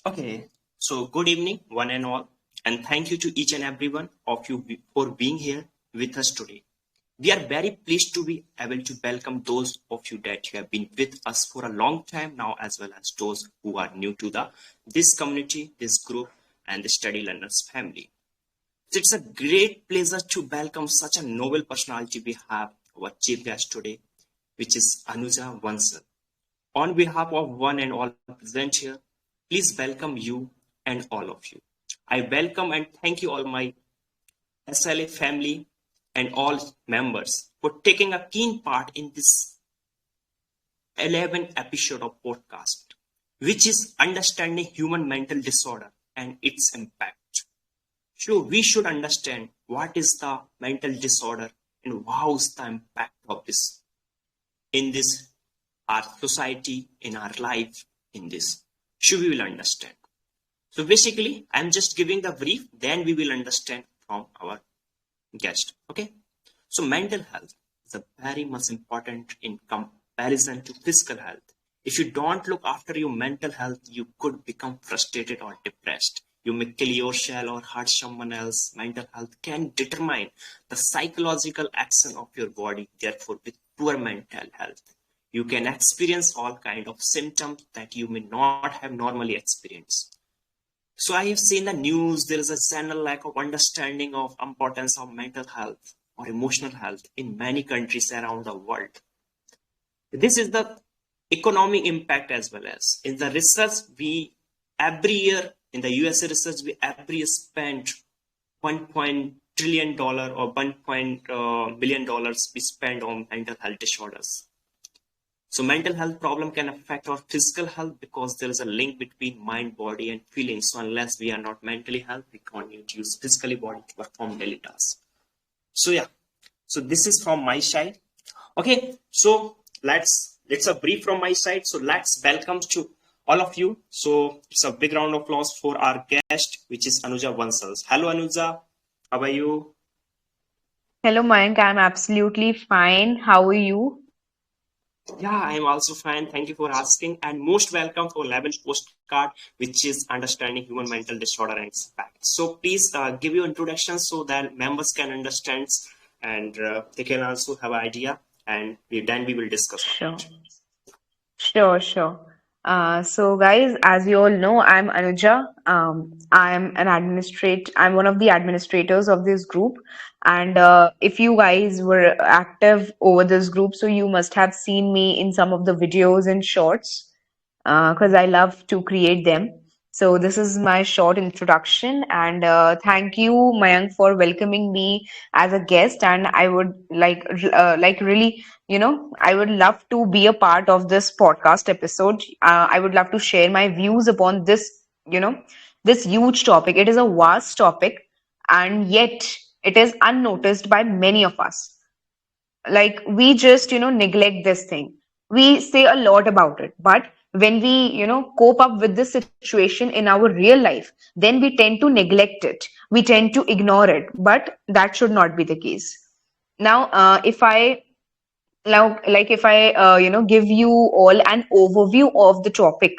Okay, so good evening, one and all, and thank you to each and every one of you for being here with us today. We are very pleased to be able to welcome those of you that you have been with us for a long time now, as well as those who are new to the this community, this group, and the Study Learners family. So it's a great pleasure to welcome such a noble personality we have our chief guest today, which is Anuja Vansal. On behalf of one and all present here, please welcome you and all of you. I welcome and thank you all my SLA family and all members for taking a keen part in this 11th episode of podcast, which is understanding human mental disorder and its impact. So we should understand what is the mental disorder and how's the impact of this in this our society, in our life, in this. So we will understand. So basically, I'm just giving the brief, then we will understand from our guest. Okay. So mental health is a very much important in comparison to physical health. If you don't look after your mental health, you could become frustrated or depressed. You may kill yourself or hurt someone else. Mental health can determine the psychological action of your body. Therefore, with poor mental health, you can experience all kind of symptoms that you may not have normally experienced. So I have seen the news, there is a general lack of understanding of importance of mental health or emotional health in many countries around the world. This is the economic impact as well as in the research we every year in the USA research we every year spend 1 trillion dollar or 1 billion dollars we spend on mental health disorders. So mental health problem can affect our physical health because there is a link between mind, body, and feelings. So unless we are not mentally healthy, we can't use physically body to perform daily tasks. So yeah, so this is from my side. Okay, so it's a brief from my side. So let's welcome to all of you. So it's a big round of applause for our guest, which is Anuja Vansal. Hello Anuja, how are you? Hello, Mayank. I'm absolutely fine. How are you? Yeah, I'm also fine. Thank you for asking. And most welcome for 11th postcard, which is Understanding Human Mental Disorder and its Impact. So please give your introduction so that members can understand and they can also have an idea. And then we will discuss on Sure, it. sure. So guys, as you all know, I'm Anuja. I'm one of the administrators of this group. And if you guys were active over this group, so you must have seen me in some of the videos and shorts, because I love to create them. So this is my short introduction, and thank you, Mayank, for welcoming me as a guest. And I would like really, I would love to be a part of this podcast episode. I would love to share my views upon this, this huge topic. It is a vast topic, and yet it is unnoticed by many of us. Like we just neglect this thing. We say a lot about it, but when we cope up with this situation in our real life, then we tend to neglect it, we tend to ignore it, but that should not be the case. Now if I now like if I give you all an overview of the topic,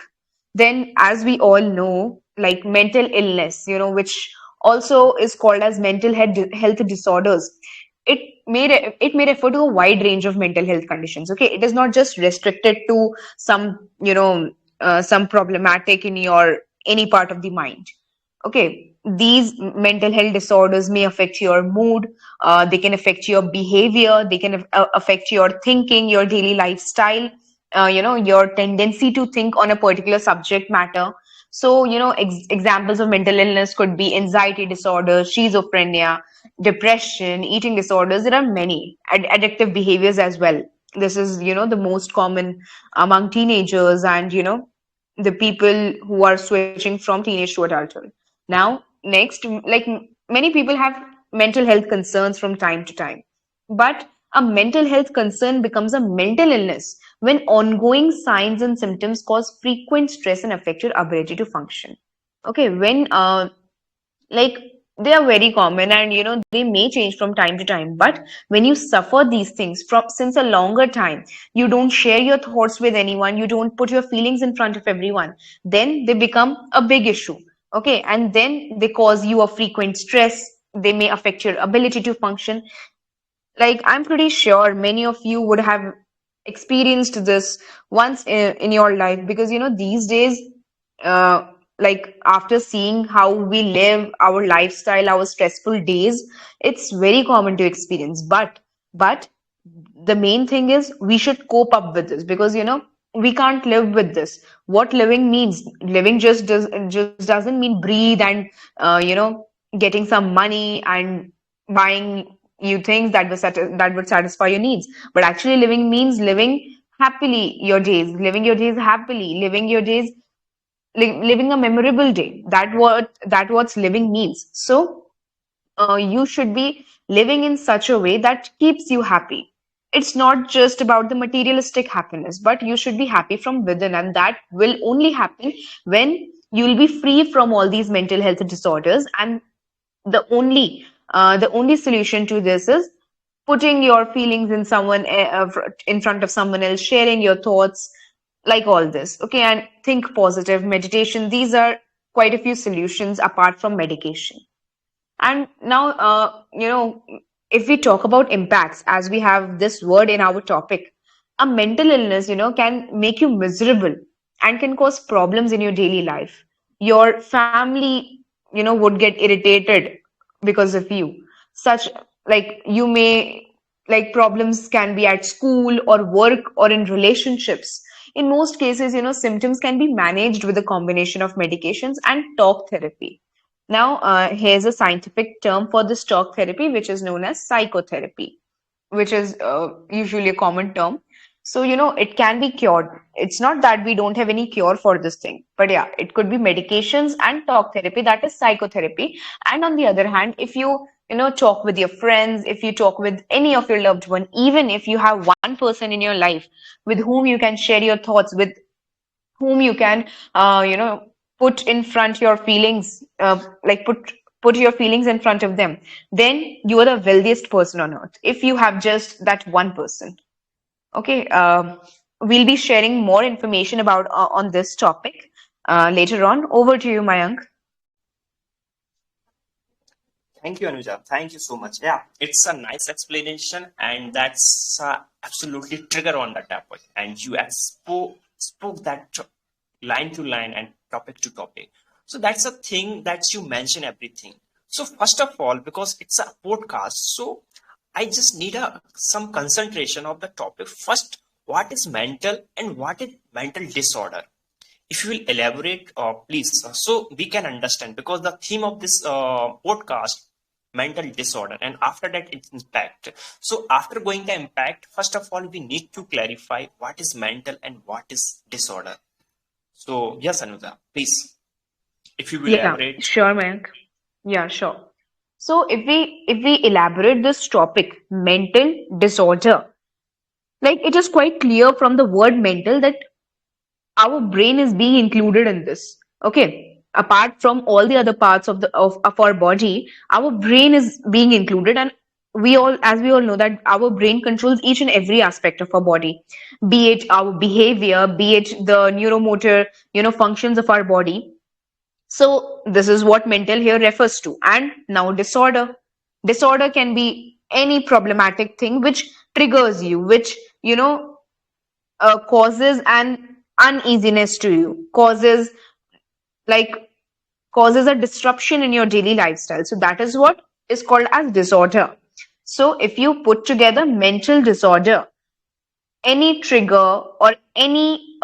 then as we all know, like mental illness, which also is called as health disorders, it it may refer to a wide range of mental health conditions. Okay, it is not just restricted to some some problematic in your any part of the mind. Okay, these mental health disorders may affect your mood, they can affect your behavior, they can affect your thinking, your daily lifestyle, your tendency to think on a particular subject matter. So examples of mental illness could be anxiety disorder, schizophrenia, depression, eating disorders. There are many addictive behaviors as well. This is the most common among teenagers, and the people who are switching from teenage to adulthood. Now, next, like many people have mental health concerns from time to time, but a mental health concern becomes a mental illness when ongoing signs and symptoms cause frequent stress and affect your ability to function. Okay, when like they are very common, and they may change from time to time. But when you suffer these things from since a longer time, you don't share your thoughts with anyone, you don't put your feelings in front of everyone, then they become a big issue. Okay, and then they cause you a frequent stress. They may affect your ability to function. Like, I'm pretty sure many of you would have experienced this once in your life, because these days, uh, like, after seeing how we live our lifestyle, our stressful days, it's very common to experience. But the main thing is we should cope up with this, because we can't live with this. What living means, living just doesn't mean breathe and getting some money and buying you things that would satisfy your needs. But actually living means living happily your days, living your days happily, living your days, living a memorable day. What's living means. So you should be living in such a way that keeps you happy. It's not just about the materialistic happiness, but you should be happy from within, and that will only happen when you'll be free from all these mental health disorders. And the only solution to this is putting your feelings in front of someone else, sharing your thoughts, like all this. Okay, and think positive, meditation. These are quite a few solutions apart from medication. And now, if we talk about impacts, as we have this word in our topic, a mental illness, can make you miserable and can cause problems in your daily life. Your family, would get irritated because of you. Such, like, you may, like, problems can be at school or work or in relationships. In most cases, symptoms can be managed with a combination of medications and talk therapy. Now, here's a scientific term for this talk therapy, which is known as psychotherapy, which is usually a common term. So, it can be cured. It's not that we don't have any cure for this thing, but yeah, it could be medications and talk therapy, that is psychotherapy. And on the other hand, if you talk with your friends, if you talk with any of your loved one, even if you have one person in your life with whom you can share your thoughts, with whom you can put in front your feelings, like put your feelings in front of them, then you are the wealthiest person on earth if you have just that one person. Okay, we'll be sharing more information about on this topic later on. Over to you, Mayank. Thank you, Anuja. Thank you so much. Yeah, it's a nice explanation, and that's absolutely trigger on the topic. And you spoke that line to line and topic to topic. So that's a thing that you mention everything. So first of all, because it's a podcast, so I just need some concentration of the topic. First, what is mental and what is mental disorder? If you will elaborate, please, so we can understand, because the theme of this podcast, mental disorder, and after that its impact. So after going the impact, first of all we need to clarify what is mental and what is disorder. So yes, Anuja, please, if you will Yeah, elaborate. sure, Mayank. Yeah, sure. So if we elaborate this topic, mental disorder, like, it is quite clear from the word mental that our brain is being included in this. Okay, apart from all the other parts of our body, our brain is being included. And we all know that our brain controls each and every aspect of our body, be it our behavior, be it the neuromotor functions of our body. So this is what mental here refers to. And now, disorder can be any problematic thing which triggers you, which causes an uneasiness to you, like causes a disruption in your daily lifestyle. So that is what is called as disorder. So if you put together mental disorder, any trigger or any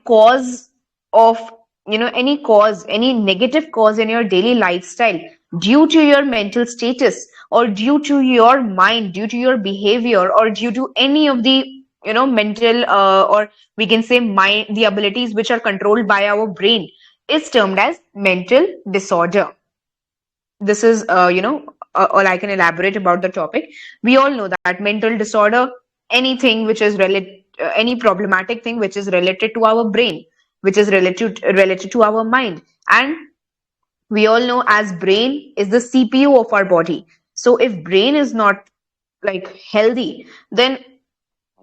cause of any negative cause in your daily lifestyle, due to your mental status, or due to your mind, due to your behavior, or due to any of the mental, or we can say mind, the abilities which are controlled by our brain, is termed as mental disorder. This is all I can elaborate about the topic. We all know that mental disorder, anything which is related, any problematic thing which is related to our brain, which is related to our mind. And We all know as brain is the CPU of our body. So if brain is not like healthy, then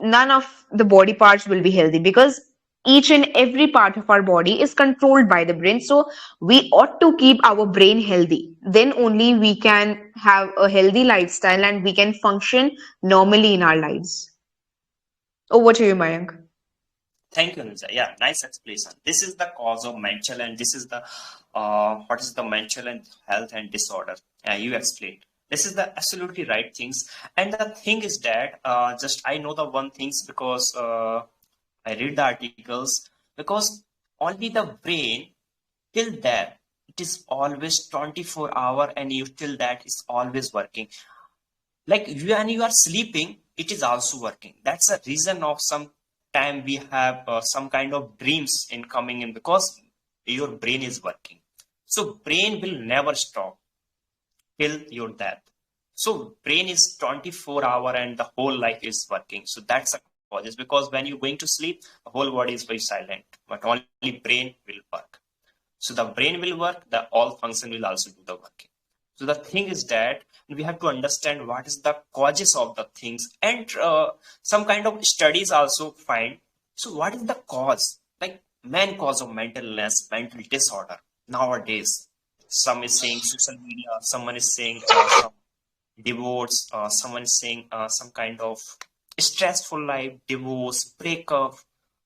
none of the body parts will be healthy, because each and every part of our body is controlled by the brain. So we ought to keep our brain healthy, then only we can have a healthy lifestyle and we can function normally in our lives. Over to you, Mayank. Thank you, Anuja. Yeah, nice explanation. This is the cause of mental, and this is the what is the mental and health and disorder. You explained. This is the absolutely right things. And the thing is that just I know the one things because I read the articles, because only the brain till there it is always 24 hour, and you till that is always working. Like you, when you are sleeping, it is also working. That's a reason of some time we have some kind of dreams in coming in, because your brain is working. So brain will never stop till your death. So brain is 24 hour and the whole life is working. So that's the cause. Is because when you're going to sleep, the whole body is very silent, but only brain will work. So the brain will work, the all function will also do the working. So the thing is that we have to understand what is the causes of the things, and some kind of studies also find. So what is the cause, like main cause of mental illness, mental disorder nowadays? Some is saying social media, someone is saying some divorce, someone is saying some kind of stressful life, divorce, breakup.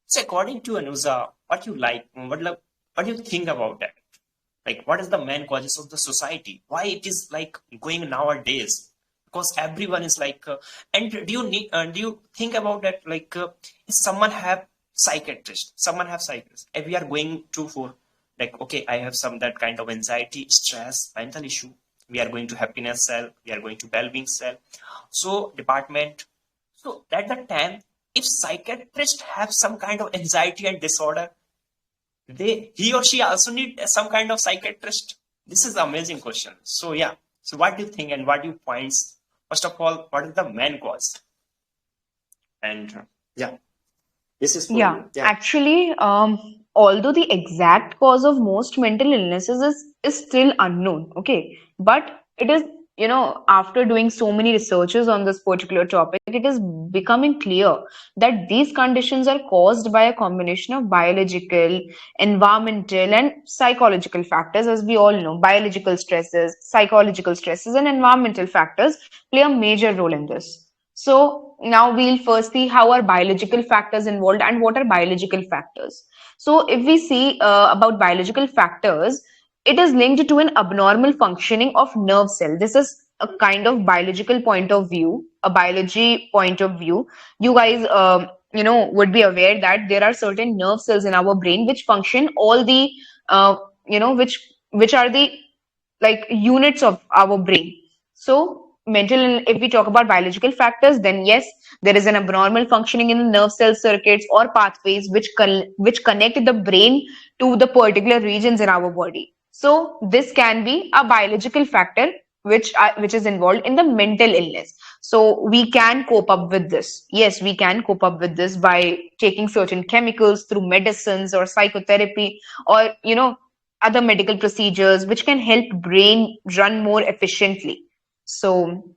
So according to Anuza, what you like, what do you think about that? Like what is the main causes of the society, why it is like going nowadays? Because everyone is like and do you think about that, like if someone have psychiatrist, someone have psychiatrist, if we are going to for like, okay, I have some that kind of anxiety, stress, mental issue, we are going to happiness cell, we are going to well-being cell, so department. So at that time, if psychiatrist have some kind of anxiety and disorder, they he or she also need some kind of psychiatrist. This is the amazing question. So yeah, so what do you think and what do you points? First of all, what is the main cause? And yeah, this is for Yeah, you. Yeah. actually, although the exact cause of most mental illnesses is still unknown, okay, but it is, after doing so many researches on this particular topic, it is becoming clear that these conditions are caused by a combination of biological, environmental, and psychological factors. As we all know, biological stresses, psychological stresses, and environmental factors play a major role in this. So now we'll first see how are biological factors involved and what are biological factors. So if we see about biological factors, it is linked to an abnormal functioning of nerve cell. This is a kind of biological point of view, a biology point of view. You guys, would be aware that there are certain nerve cells in our brain which function all the, uh, which are the like units of our brain. So if we talk about biological factors, then yes, there is an abnormal functioning in the nerve cell circuits or pathways which connect the brain to the particular regions in our body. So this can be a biological factor which is involved in the mental illness. So we can cope up with this. Yes, we can cope up with this by taking certain chemicals through medicines or psychotherapy, or other medical procedures which can help brain run more efficiently. So,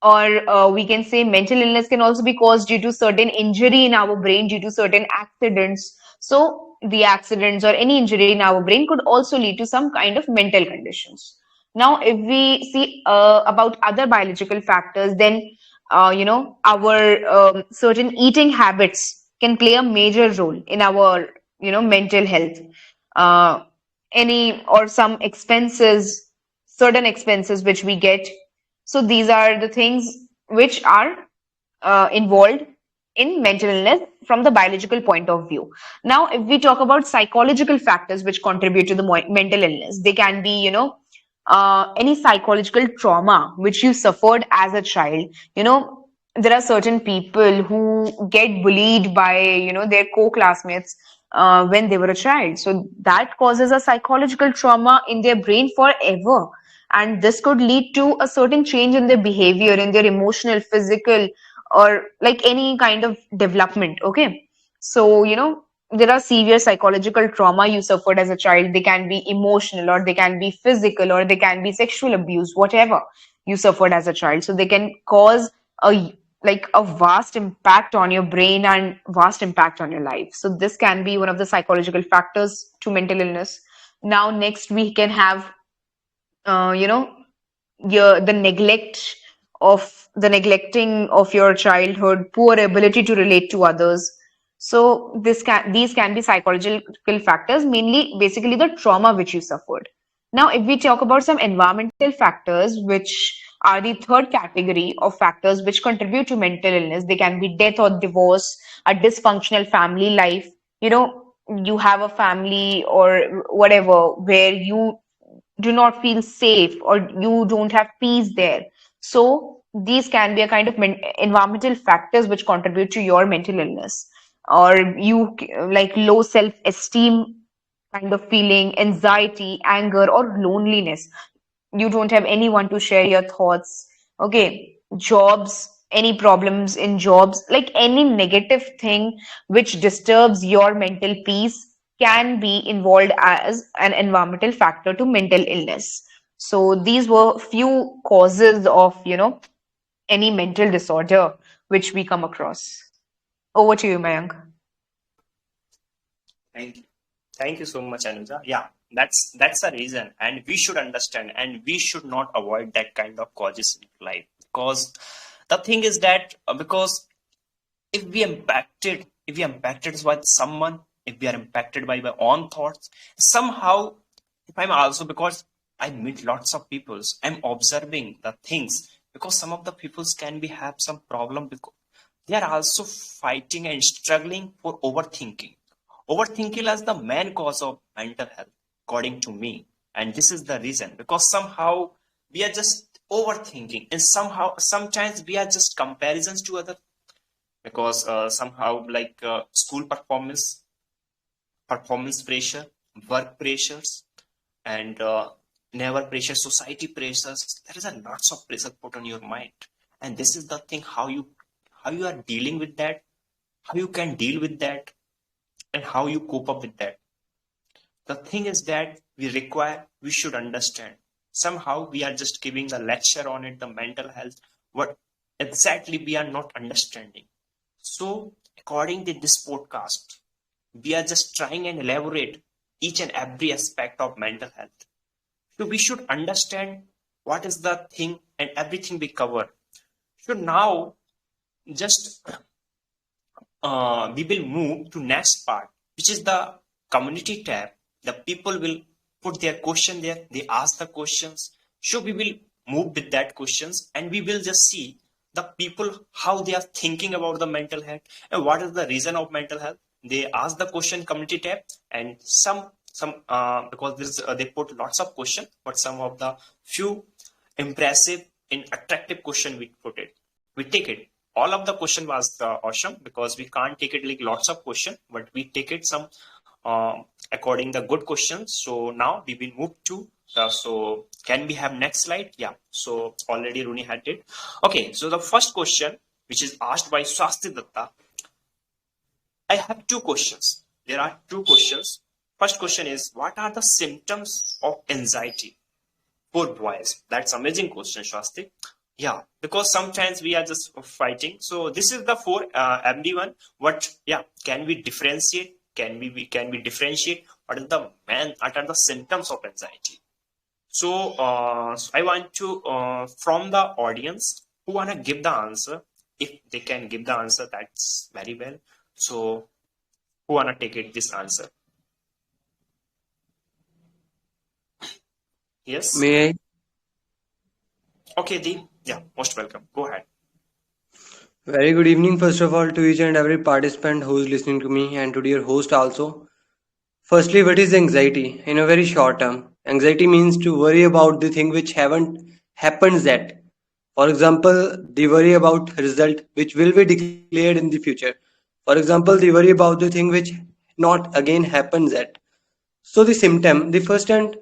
or we can say mental illness can also be caused due to certain injury in our brain, due to certain accidents. So the accidents or any injury in our brain could also lead to some kind of mental conditions. Now if we see about other biological factors, then our certain eating habits can play a major role in our mental health. uh, any or some expenses, certain expenses which we get. So these are the things which are involved in mental illness from the biological point of view. Now, if we talk about psychological factors which contribute to the mental illness, they can be, any psychological trauma which you suffered as a child. There are certain people who get bullied by, their co-classmates when they were a child. So that causes a psychological trauma in their brain forever. And this could lead to a certain change in their behavior, in their emotional, physical, or like any kind of development. Okay. So, there are severe psychological trauma you suffered as a child. They can be emotional, or they can be physical, or they can be sexual abuse, whatever you suffered as a child. So they can cause a a vast impact on your brain and vast impact on your life. So this can be one of the psychological factors to mental illness. Now next we can have you know the neglecting of your childhood, poor ability to relate to others. So these can be psychological factors, mainly basically the trauma which you suffered. Now if we talk about some environmental factors, which are the third category of factors which contribute to mental illness, they can be death or divorce, a dysfunctional family life. You have a family or whatever where you do not feel safe, or you don't have peace there. So these can be a kind of environmental factors which contribute to your mental illness. Or you like low self esteem kind of feeling, anxiety, anger, or loneliness. You don't have anyone to share your thoughts. Okay, jobs, any problems in jobs, like any negative thing which disturbs your mental peace can be involved as an environmental factor to mental illness. So these were few causes of any mental disorder which we come across. Over to you, Mayank. Thank you. Thank you so much, Anuja. Yeah, that's a reason, and we should understand, and we should not avoid that kind of causes in life. Because the thing is that because if we impacted by someone, if we are impacted by my own thoughts, somehow, if I'm also, because I meet lots of peoples, I'm observing the things, because some of the peoples can be have some problem because they are also fighting and struggling for overthinking. Overthinking is the main cause of mental health, according to me. And this is the reason, because somehow we are just overthinking, and somehow sometimes we are just comparisons to other, because somehow like school performance pressure, work pressures, and never pressure, society pressures. There is a lots of pressure put on your mind, and this is the thing how you are dealing with that, how you can deal with that, and how you cope up with that. The thing is that we should understand. Somehow we are just giving the lecture on it, the mental health, what exactly we are not understanding. So according to this podcast, we are just trying and elaborate each and every aspect of mental health. So we should understand what is the thing and everything we cover. So now just we will move to next part, which is the community tab. The people will put their question there, they ask the questions. So we will move with that questions, and we will just see the people how they are thinking about the mental health and what is the reason of mental health. They ask the question community tab, and some because this they put lots of question, but some of the few impressive and attractive question we take it. All of the question was awesome, because we can't take it like lots of question, but we take it some according the good questions. So now we will move to so can we have next slide? Yeah, so already Rooney had it. Okay, so the first question, which is asked by Swasti Datta. I have two questions. There are two questions. First question is, what are the symptoms of anxiety for boys? That's amazing question, Swasti. Yeah, because sometimes we are just fighting. So this is the for everyone. What? Yeah, can we differentiate? Can we differentiate what are the symptoms of anxiety? So I want to from the audience who wanna give the answer. If they can give the answer, that's very well. So who wanna take it this answer? Yes. May I? Okay, Deep. Yeah, most welcome. Go ahead. Very good evening, first of all, to each and every participant who is listening to me, and to your host also. Firstly, what is anxiety? In a very short term, anxiety means to worry about the thing which haven't happened yet. For example, the worry about result which will be declared in the future. For example, the worry about the thing which not again happens yet. So the symptom, the first and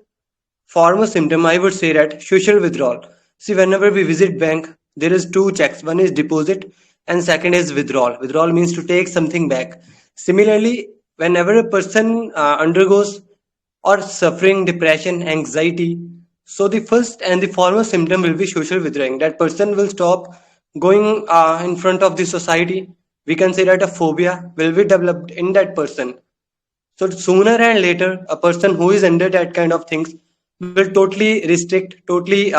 foremost symptom, I would say that social withdrawal. See, whenever we visit bank, there is two checks. One is deposit and second is withdrawal. Withdrawal means to take something back. Similarly, whenever a person undergoes or suffering depression, anxiety, so the first and the foremost symptom will be social withdrawing. That person will stop going in front of the society. We can say that a phobia will be developed in that person. So sooner and later, a person who is under that kind of things will totally restrict, totally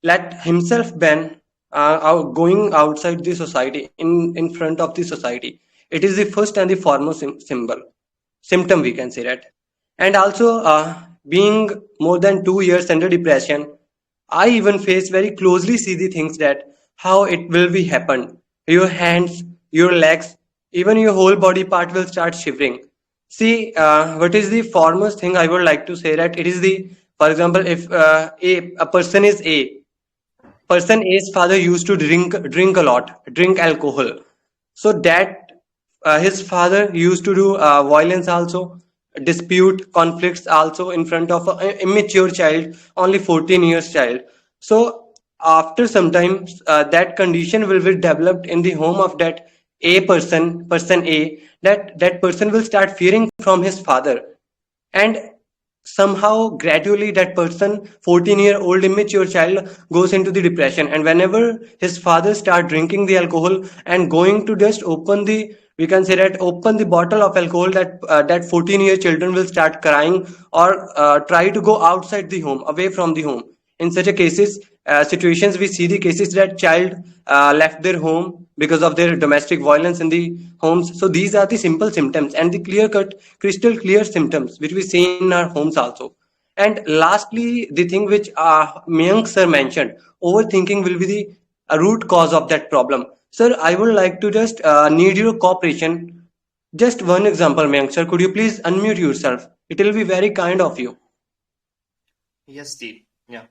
let himself ban out going outside the society, in front of the society. It is the first and the foremost symptom, we can say that. And also, being more than 2 years under depression, I even face very closely see the things that how it will be happen. Your hands, your legs, even your whole body part will start shivering. See, what is the foremost thing I would like to say that it is the, for example, if a person is person A's father used to drink a lot, drink alcohol. So that his father used to do violence also, dispute, conflicts also in front of an immature child, only 14 years child. So after some time, that condition will be developed in the home of that person A, that person will start fearing from his father, and somehow gradually that person 14-year-old immature child goes into the depression. And whenever his father start drinking the alcohol and going to just open the, we can say that open the bottle of alcohol, that 14-year children will start crying or try to go outside the home, away from the home. In such a cases, situations, we see the cases that child left their home because of their domestic violence in the homes. So these are the simple symptoms and the clear cut, crystal clear symptoms which we see in our homes also. And lastly, the thing which Mayank sir mentioned, overthinking will be the root cause of that problem. Sir, I would like to just need your cooperation. Just one example, Mayank sir. Could you please unmute yourself? It will be very kind of you. Yes, Deep. Yeah.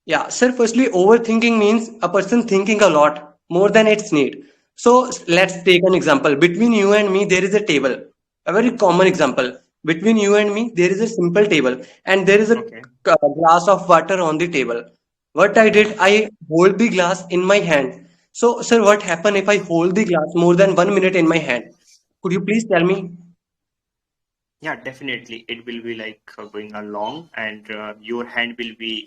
Yeah, sir, firstly, overthinking means a person thinking a lot more than its need. So let's take an example. Between you and me, there is a table. A very common example. Between you and me, there is a simple table, and there is a Okay. glass of water on the table. What I did, I hold the glass in my hand. So, sir, what happen if I hold the glass more than 1 minute in my hand? Could you please tell me? Yeah, definitely. It will be like going along, and your hand will be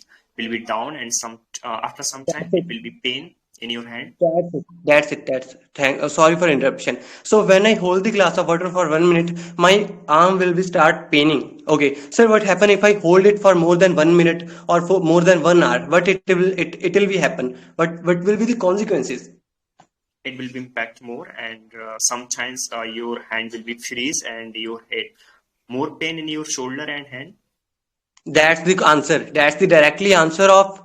down, and some after some time That's it it. will be pain in your hand. That's it. That's it. That's thank. Sorry for interruption. So when I hold the glass of water for 1 minute, my arm will be start paining. Okay, sir. What happen if I hold it for more than 1 minute or for more than 1 hour? What it will be happen? What will be the consequences? It will be impact more, and sometimes your hand will be freeze, and your head more pain in your shoulder and hand. That's the answer. That's the directly answer of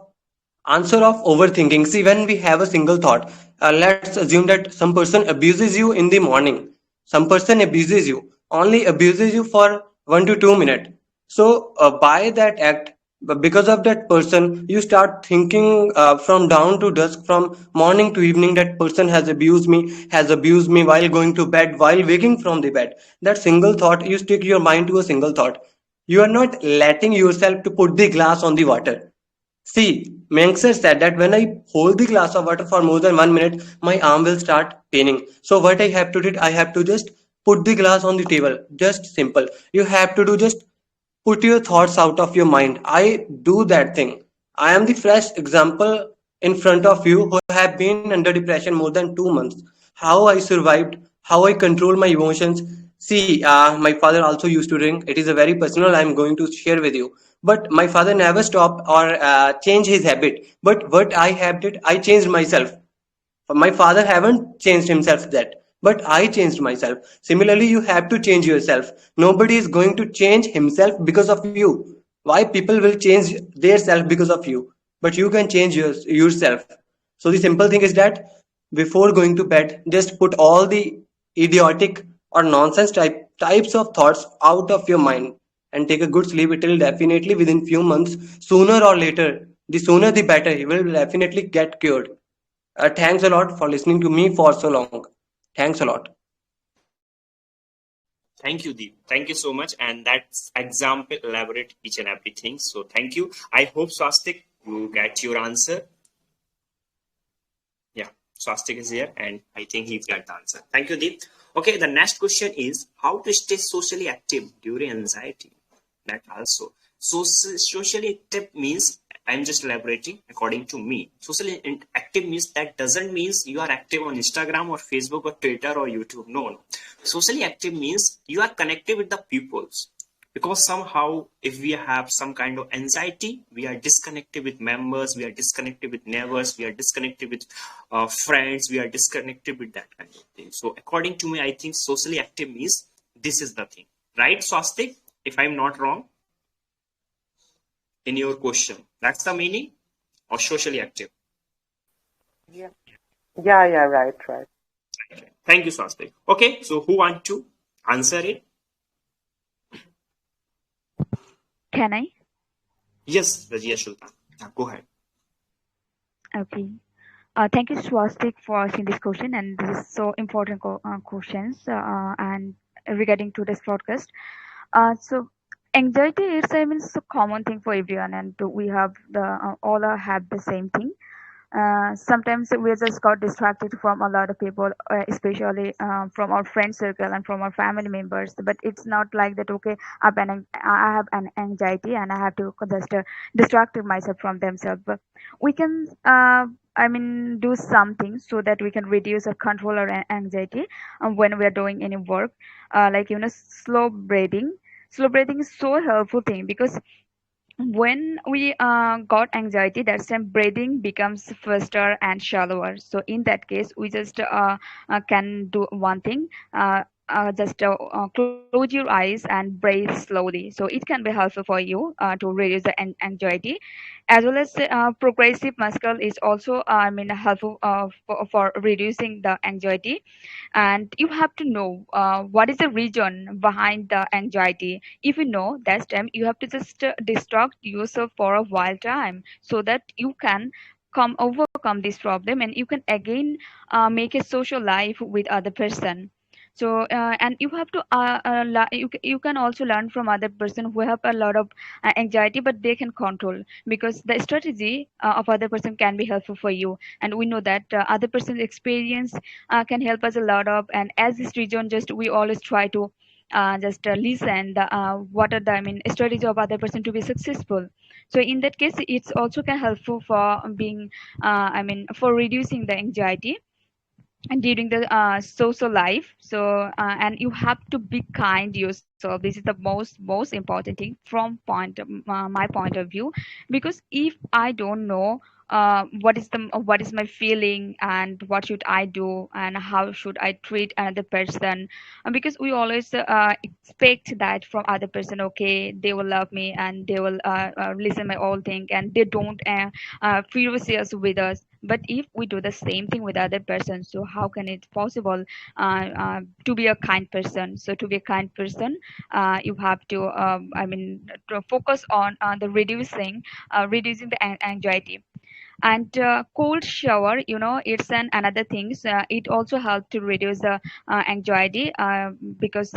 overthinking. See, when we have a single thought, let's assume that some person abuses you in the morning. Some person abuses you, only abuses you for 1 to 2 minutes. So, by that act, because of that person, you start thinking from dawn to dusk, from morning to evening, that person has abused me while going to bed, while waking from the bed. That single thought, you stick your mind to a single thought. You are not letting yourself to put the glass on the water. See, Menkser said that when I hold the glass of water for more than 1 minute, my arm will start paining. So what I have to do, I have to just put the glass on the table. Just simple. You have to do just put your thoughts out of your mind. I do that thing. I am the fresh example in front of you who have been under depression more than 2 months. How I survived, how I control my emotions. See, my father also used to drink. It is a very personal I'm going to share with you. But my father never stopped or changed his habit. But what I have did, I changed myself. My father haven't changed himself that, but I changed myself. Similarly, you have to change yourself. Nobody is going to change himself because of you. Why people will change their self because of you? But you can change yourself. So the simple thing is that before going to bed, just put all the idiotic or nonsense types of thoughts out of your mind and take a good sleep. It will definitely within few months, sooner or later, the sooner the better, you will definitely get cured. Thanks a lot for listening to me for so long. Thanks a lot. Thank you, Deep. Thank you so much, and that's example elaborate each and everything. So thank you. I hope Swastik you get your answer. Yeah. Swastik is here, and I think he's got the answer. Thank you, Deep. Okay, the next question is how to stay socially active during anxiety. That also. So socially active means, I'm just elaborating according to me. Socially active means that doesn't means you are active on Instagram or Facebook or Twitter or YouTube. No, no. Socially active means you are connected with the peoples, because somehow if we have some kind of anxiety, we are disconnected with members, we are disconnected with neighbors, we are disconnected with friends, we are disconnected with that kind of thing. So according to me, I think socially active means this is the thing, right, Swastik? If I'm not wrong in your question, that's the meaning of socially active. Yeah. Yeah, yeah, right, right. Thank you, Swastik. Okay, so who want to answer it? Can I? Yes, Rajia Sultan. Go ahead. Okay. Thank you, Swastik, for asking this question, and this is so important questions and regarding to this podcast. So anxiety is, I mean, it's a common thing for everyone, and we have the all have the same thing. Sometimes we just got distracted from a lot of people, especially from our friend circle and from our family members. But it's not like that. Okay, I have an anxiety and I have to just distract myself from themselves. But we can, I mean, do something so that we can reduce or control our anxiety when we are doing any work, like slow breathing. Slow breathing is so helpful thing because when we got anxiety, that time breathing becomes faster and shallower. So in that case we just can do one thing, just close your eyes and breathe slowly, so it can be helpful for you to reduce the anxiety. As well as progressive muscle is also I mean helpful for reducing the anxiety. And you have to know what is the reason behind the anxiety. If you know, that time you have to just distract yourself for a while time so that you can come overcome this problem, and you can again make a social life with other person. So and you have to you can also learn from other person who have a lot of anxiety but they can control, because the strategy of other person can be helpful for you. And we know that other person's experience can help us a lot of. And as this region, just we always try to just listen the what are the I mean strategy of other person to be successful. So in that case it's also can helpful for being I mean for reducing the anxiety and during the social life. So and you have to be kind to yourself. This is the most important thing from my point of view. Because if I don't know what is my feeling and what should I do and how should I treat another person, because we always expect that from other person. Okay, they will love me and they will listen my all thing and they don't furious with us. But if we do the same thing with other person, so how can it possible to be a kind person? So to be a kind person, you have to I mean to focus on the reducing the anxiety. And cold shower, it's an another thing. So it also helps to reduce the anxiety, because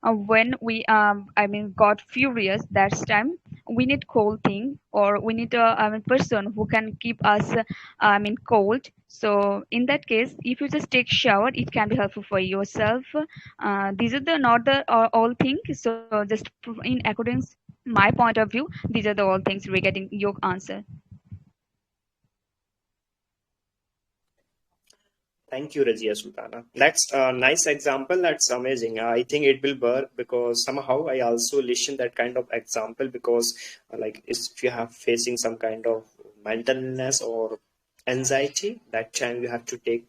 when we I mean got furious, that's time we need cold thing, or we need a I mean person who can keep us I mean cold. So in that case, if you just take shower, it can be helpful for yourself. These are the not the all things. So just in accordance my point of view, these are the all things regarding your answer. Thank you, Rajia Sultana. That's a nice example. That's amazing. I think it will work because somehow I also listen that kind of example because like if you have facing some kind of mental illness or anxiety, that time you have to take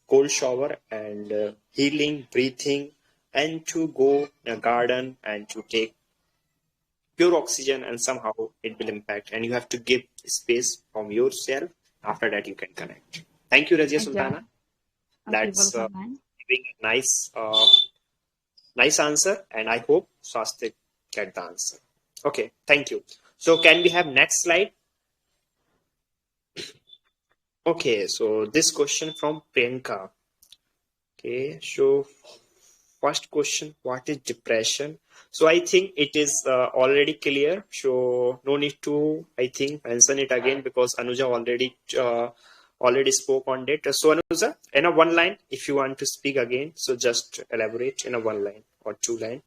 cold shower and healing, breathing, and to go in a garden and to take pure oxygen, and somehow it will impact. And you have to give space from yourself. After that, you can connect. Thank you, Rajia Yeah. Sultana. Okay, That's welcome, man. giving a nice answer, and I hope Swastik get the answer. Okay, thank you. So can we have next slide? Okay, so this question from Priyanka. Okay, so first question, what is depression? So I think it is already clear. So no need to, I think, mention it again because Anuja already already spoke on it. So Anuja, in a one line, if you want to speak again, so just elaborate in a one line or two line.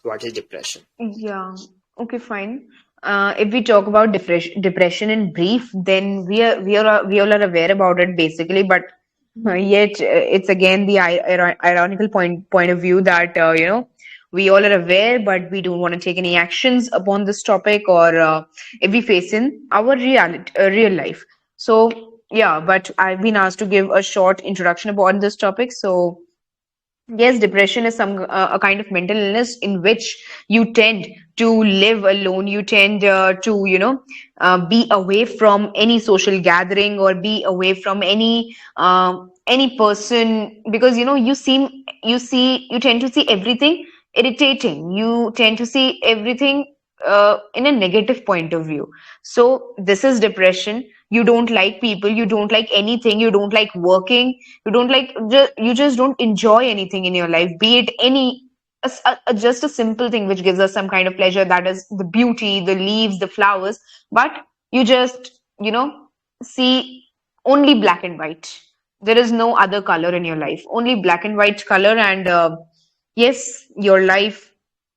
What is depression? Yeah, okay, fine. If we talk about depression in brief, then we all are aware about it basically, but yet it's again the ironical point of view that we all are aware, but we don't want to take any actions upon this topic, or if we face in our real life. So yeah, but I've been asked to give a short introduction about this topic. So yes, depression is a kind of mental illness in which you tend to live alone. You tend to be away from any social gathering, or be away from any person, because you tend to see everything irritating. You tend to see everything in a negative point of view. So this is depression. You don't like people. You don't like anything. You don't like working. You don't like you just don't enjoy anything in your life, be it any just a simple thing which gives us some kind of pleasure, that is the beauty, the leaves, the flowers, but you just see only black and white. There is no other color in your life, only black and white color. And yes, your life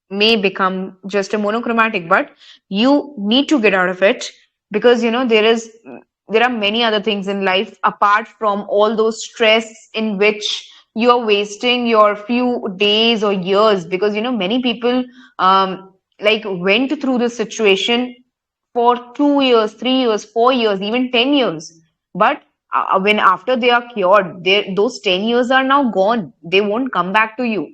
may become just a monochromatic, but you need to get out of it, because there are many other things in life apart from all those stress in which you are wasting your few days or years, because many people like went through this situation for 2 years, 3 years, 4 years, even 10 years. But when after they are cured, those 10 years are now gone. They won't come back to you.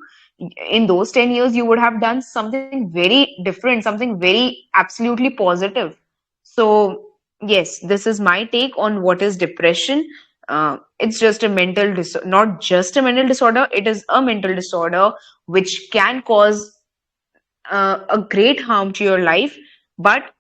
In those 10 years, you would have done something very different, something very absolutely positive. So, yes, this is my take on what is depression. It's just a not just a mental disorder, it is a mental disorder which can cause a great harm to your life. But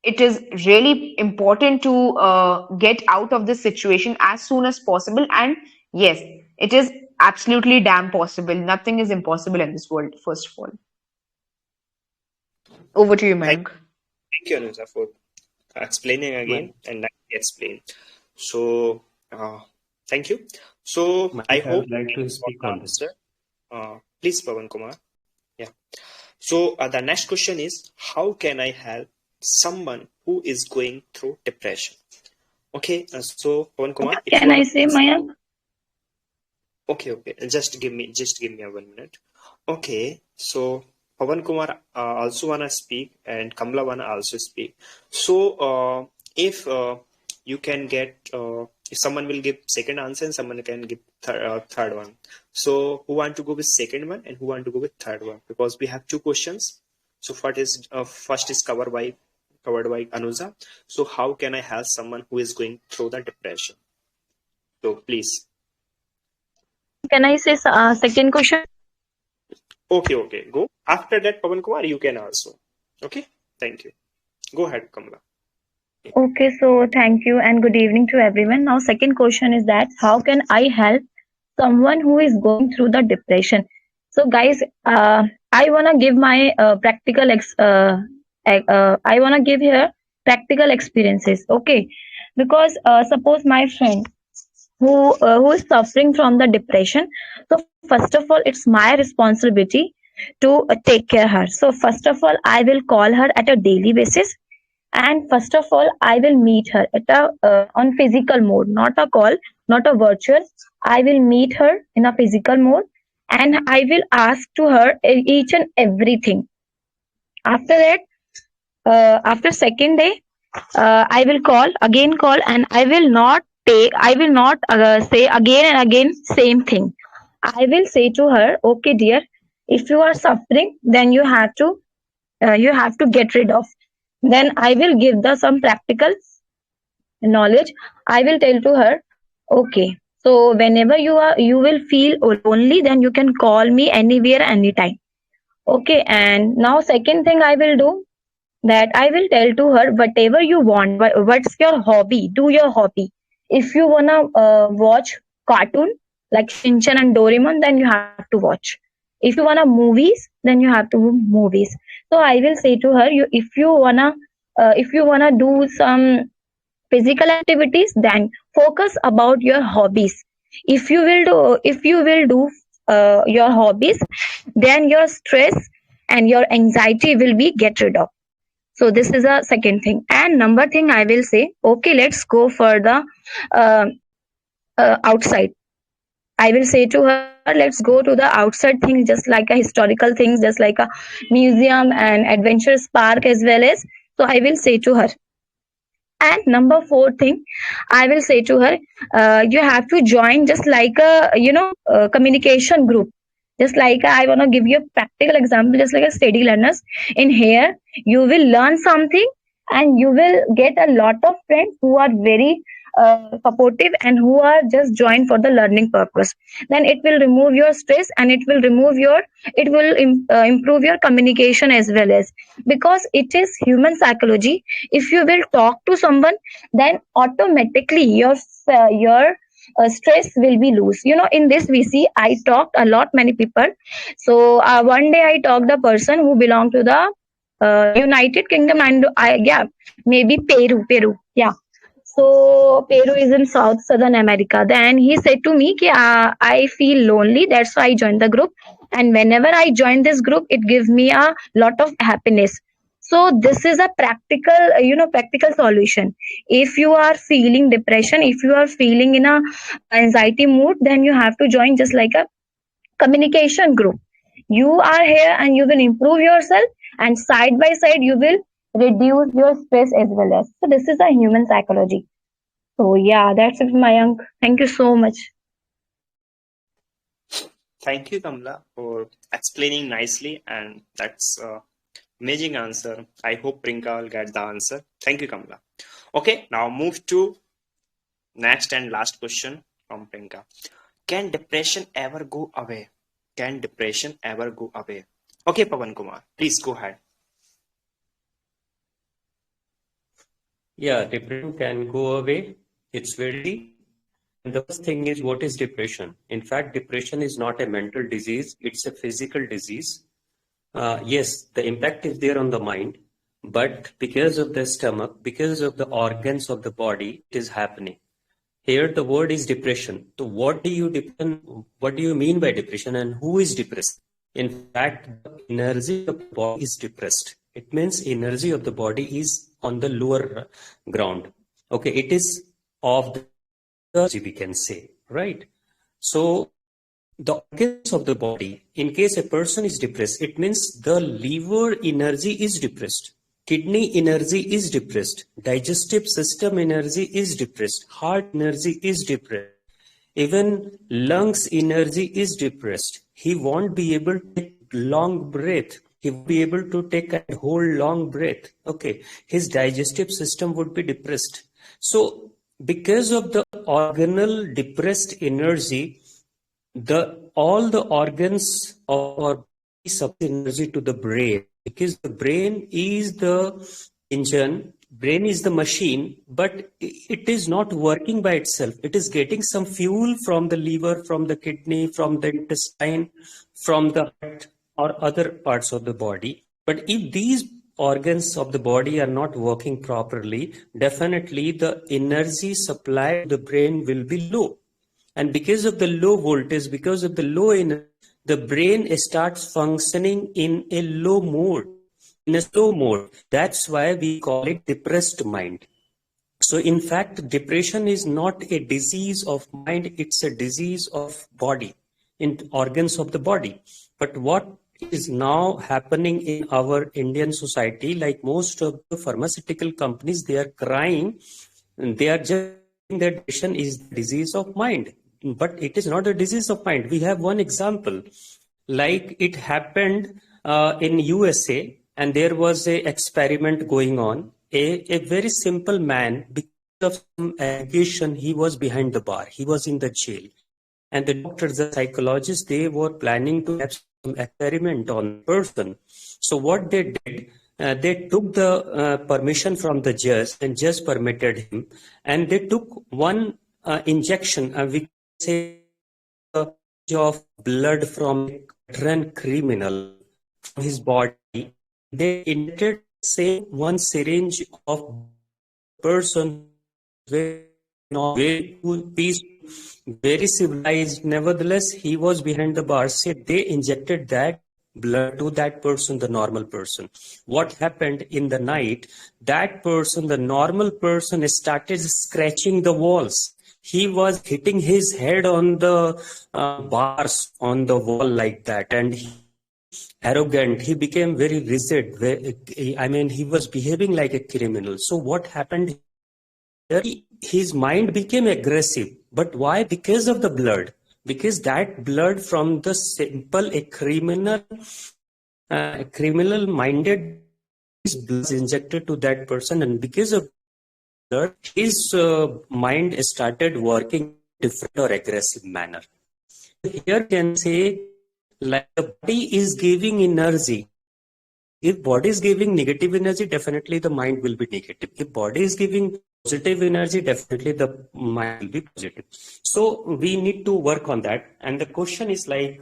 it is really important to get out of this situation as soon as possible. And yes, it is absolutely damn possible. Nothing is impossible in this world, first of all. Over to you, Thank, Mayank. thank you, Anuja, for explaining again and I explain. So, thank you. So, I I hope would like to you speak got on the this. answer. Please, Pawan Kumar. Yeah. So, the next question is, how can I help someone who is going through depression? Okay. So, Pawan Kumar, if Can you I are say, Mayank? okay. Just give me a 1 minute. Okay. So, Pawan Kumar also wanna speak, and Kamla wanna also speak. So, if you can get, if someone will give second answer and someone can give third one. So, who want to go with second one and who want to go with third one? Because we have two questions. So, first is covered by Anuja. So, how can I help someone who is going through the depression? So, please. Can I say second question? Okay. Go. After that, Pawan Kumar, you can also. Okay. Thank you. Go ahead, Kamla. Okay, so thank you and good evening to everyone. Now, second question is that how can I help someone who is going through the depression? So, guys, I wanna give my I wanna give here practical experiences. Okay, because suppose my friend who is suffering from the depression. So first of all, it's my responsibility to take care her. So first of all, I will call her at a daily basis, and first of all, I will meet her at a on physical mode, not a call, not a virtual. I will meet her in a physical mode, and I will ask to her each and everything. After that, after second day, I will call, and I will not say again and again same thing. I will say to her, okay, dear, if you are suffering, then you have to get rid of. Then I will give the some practical knowledge. I will tell to her, okay, so whenever you will feel lonely, then you can call me anywhere, anytime. Okay, and now second thing I will do, that I will tell to her whatever you want. What's your hobby? Do your hobby. If you wanna watch cartoon like Shinchan and Doraemon, then you have to watch. If you wanna movies, then you have to movies. So I will say to her, if you wanna do some physical activities, then focus about your hobbies. If you will do your hobbies, then your stress and your anxiety will be get rid of. So this is a second thing. And number thing I will say, okay, let's go for the uh, outside. I will say to her, let's go to the outside things, just like a historical things, just like a museum and adventurous park as well as. So I will say to her. And number four thing, I will say to her, you have to join just like a communication group. Just like I want to give you a practical example, just like a steady learners. In here, you will learn something, and you will get a lot of friends who are very supportive and who are just joined for the learning purpose. Then it will remove your stress, and it will improve your communication as well as, because it is human psychology. If you will talk to someone, then automatically your stress will be loose. In this we see, I talked a lot many people. So one day I talked a person who belonged to the United Kingdom, and yeah, maybe Peru, yeah. So Peru is in Southern America. Then he said to me, कि, I feel lonely. That's why I joined the group. And whenever I join this group, it gives me a lot of happiness. So this is a practical solution. If you are feeling depression, if you are feeling in a anxiety mood, then you have to join just like a communication group. You are here and you will improve yourself, and side by side you will reduce your stress as well as. So this is a human psychology. So yeah, that's it, Mayank. Thank you so much. Thank you, Kamla, for explaining nicely, and that's amazing answer. I hope Prinka will get the answer. Thank you, Kamla. Okay, now move to next and last question from Prinka. Can depression ever go away? Can depression ever go away? Okay, Pawan Kumar, please go ahead. Yeah, depression can go away. It's very easy. And the first thing is, what is depression? In fact, depression is not a mental disease, it's a physical disease. Yes, the impact is there on the mind, but because of the stomach, because of the organs of the body, it is happening. Here, the word is depression. So, what do you mean by depression, and who is depressed? In fact, the energy of the body is depressed. It means energy of the body is on the lower ground. Okay, it is of the energy, we can say, right? So, the organs of the body, in case a person is depressed, it means the liver energy is depressed, kidney energy is depressed, digestive system energy is depressed, heart energy is depressed, even lungs energy is depressed. He won't be able to take long breath. He will be able to take a whole long breath. Okay, his digestive system would be depressed. So, because of the organal depressed energy, all the organs of our body supply energy to the brain, because the brain is the engine, brain is the machine, but it is not working by itself. It is getting some fuel from the liver, from the kidney, from the intestine, from the heart or other parts of the body. But if these organs of the body are not working properly, definitely the energy supply to the brain will be low. And because of the low voltage, because of the low energy, the brain starts functioning in a low mode, in a slow mode. That's why we call it depressed mind. So in fact, depression is not a disease of mind, it's a disease of body, in organs of the body. But what is now happening in our Indian society, like most of the pharmaceutical companies, they are crying, and they are just saying that depression is the disease of mind. But it is not a disease of mind. We have one example, like it happened in USA, and there was a experiment going on. A very simple man, because of some allegation, he was behind the bar. He was in the jail. And the doctors, the psychologists, they were planning to have some experiment on the person. So what they did, they took the permission from the judge, and judge permitted him. And they took one injection, we say, of blood from a veteran criminal from his body. They injected, say, one syringe of person very peaceful, very civilized. Nevertheless, he was behind the bars. Say they injected that blood to that person, the normal person. What happened in the night? That person, the normal person, started scratching the walls. He was hitting his head on the bars on the wall like that, and he arrogant. He became very rigid. I mean, he was behaving like a criminal. So what happened here? His mind became aggressive. But why? Because of the blood. Because that blood from the simple a criminal minded blood is injected to that person, and because of blood, his mind started working different or aggressive manner. Here can say like the body is giving energy. If body is giving negative energy, definitely the mind will be negative. If body is giving positive energy, definitely the mind will be positive. So we need to work on that. And the question is like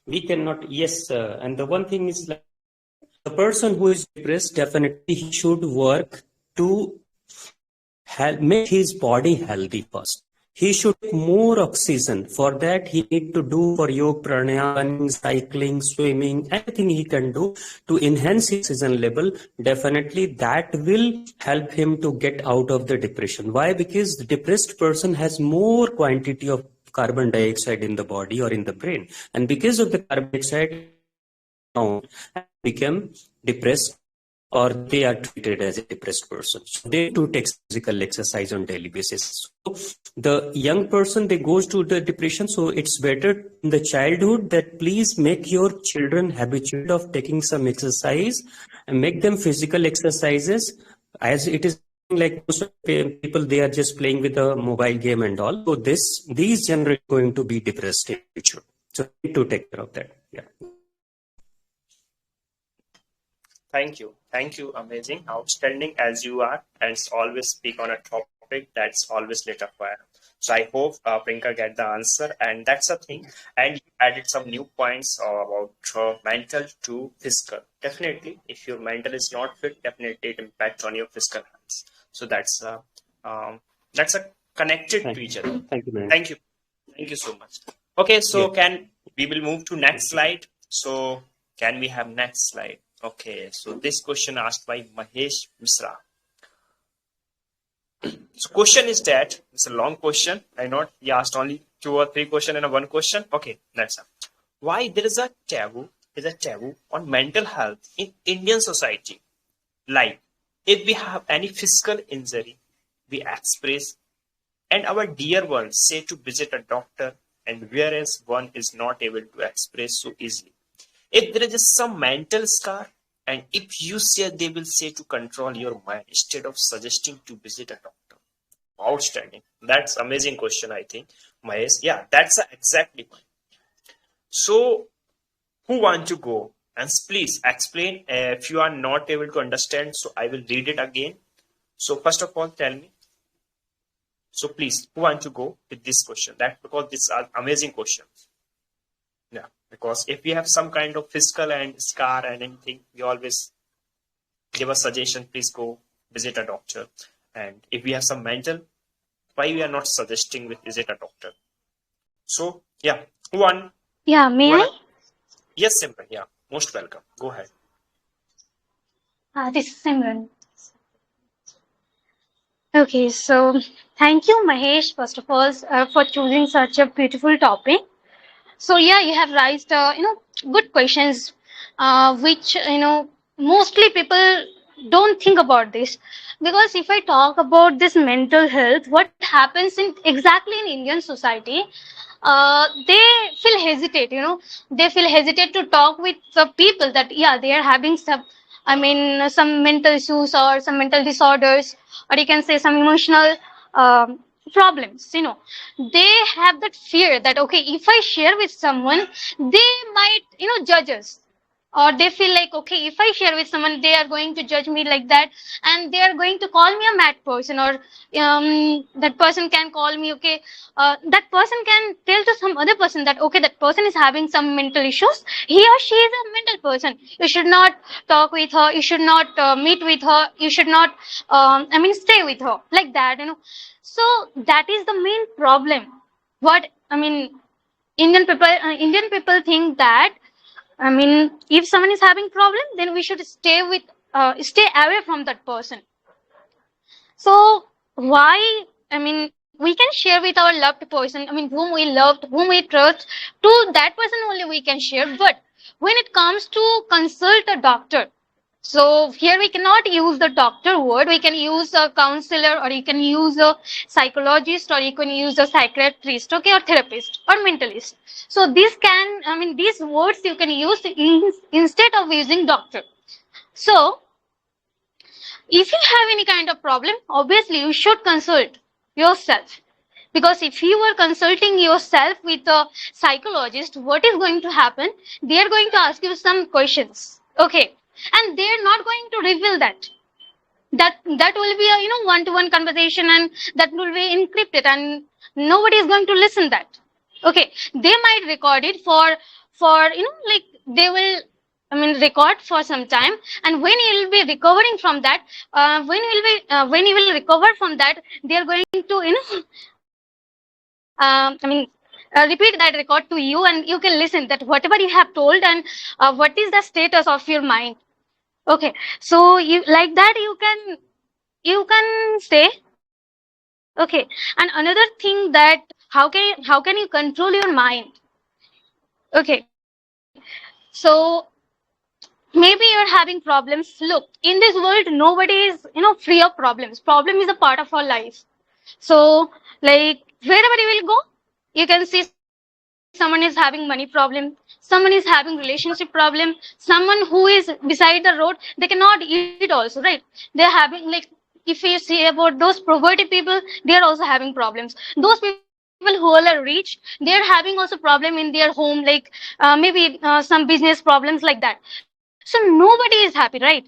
we cannot, yes, and the one thing is like the person who is depressed, definitely he should work to make his body healthy first. He should take more oxygen. For that, he need to do for yoga, pranayama, running, cycling, swimming, anything he can do to enhance his oxygen level. Definitely, that will help him to get out of the depression. Why? Because the depressed person has more quantity of carbon dioxide in the body or in the brain, and because of the carbon dioxide, become depressed or they are treated as a depressed person. So they do take physical exercise on daily basis. So the young person, they goes to the depression. So it's better in the childhood that please make your children habituated of taking some exercise and make them physical exercises, as it is like most of the people, they are just playing with a mobile game and all. So these generally going to be depressed in future. So we need to take care of that. Yeah. Thank you. Thank you. Amazing. Outstanding as you are, and always speak on a topic that's always lit a fire. So I hope Prinka get the answer, and that's the thing. And you added some new points about mental to physical. Definitely, if your mental is not fit, definitely it impacts on your physical health. So that's a connected to each other. Thank you, man. Thank you. Thank you so much. Okay, so Yeah. we will move to next slide. So can we have next slide? Okay, so this question asked by Mahesh Misra. So question is that it's a long question. I know he asked only 2 or 3 questions and a 1 question. Okay, that's it. Why there is a taboo on mental health in Indian society? Like if we have any physical injury, we express, and our dear ones say to visit a doctor, and whereas one is not able to express so easily. If there is some mental scar, and if you say, they will say to control your mind instead of suggesting to visit a doctor. Outstanding. That's amazing question, I think. Mahesh, yeah, that's exactly point. So, who want to go? And please explain if you are not able to understand. So I will read it again. So first of all, tell me. So please, who want to go with this question? That because these are amazing questions. Yeah, because if we have some kind of physical and scar and anything, we always give a suggestion, please go visit a doctor. And if we have some mental, why we are not suggesting with visit a doctor? So yeah, who won? Yeah, may I? Yes, Simran. Yeah, most welcome. Go ahead. This is Simran. Okay, so thank you, Mahesh, first of all, for choosing such a beautiful topic. So yeah, you have raised good questions, which mostly people don't think about this, because if I talk about this mental health, what happens in exactly in Indian society, they feel hesitate. They feel hesitate to talk with the people that yeah, they are having some mental issues or some mental disorders, or you can say some emotional problems. They have that fear that okay, if I share with someone, they might judge us, or they feel like, okay, if I share with someone, they are going to judge me like that, and they are going to call me a mad person, or that person can call me, okay, that person can tell to some other person that, okay, that person is having some mental issues, he or she is a mental person, you should not talk with her, you should not meet with her, you should not stay with her, like that, so that is the main problem. What Indian people think that, if someone is having problem, then we should stay away from that person. So why? We can share with our loved person. Whom we loved, whom we trust. To that person only we can share. But when it comes to consult a doctor, so here we cannot use the doctor word. We can use a counselor, or you can use a psychologist, or you can use a psychiatrist, okay, or therapist, or mentalist. So these words you can use instead of using doctor. So if you have any kind of problem, obviously you should consult yourself. Because if you are consulting yourself with a psychologist, what is going to happen? They are going to ask you some questions. Okay. And they are not going to reveal that. That will be a one-to-one conversation, and that will be encrypted, and nobody is going to listen that. Okay. They might record it for like they will record for some time, and when you will be recovering from that, when you will recover from that, they are going to repeat that record to you, and you can listen that whatever you have told, and what is the status of your mind. Okay, so you like that you can say. Okay, and another thing that how can you control your mind? Okay, so maybe you're having problems. Look, in this world, nobody is free of problems. Problem is a part of our life. So, like wherever you will go, you can see someone is having money problem, someone is having relationship problem, someone who is beside the road, they cannot eat also, right? They're having, like, if you see about those poverty people, they are also having problems. Those people who all are rich, they are having also problem in their home, like maybe some business problems like that. So nobody is happy, right?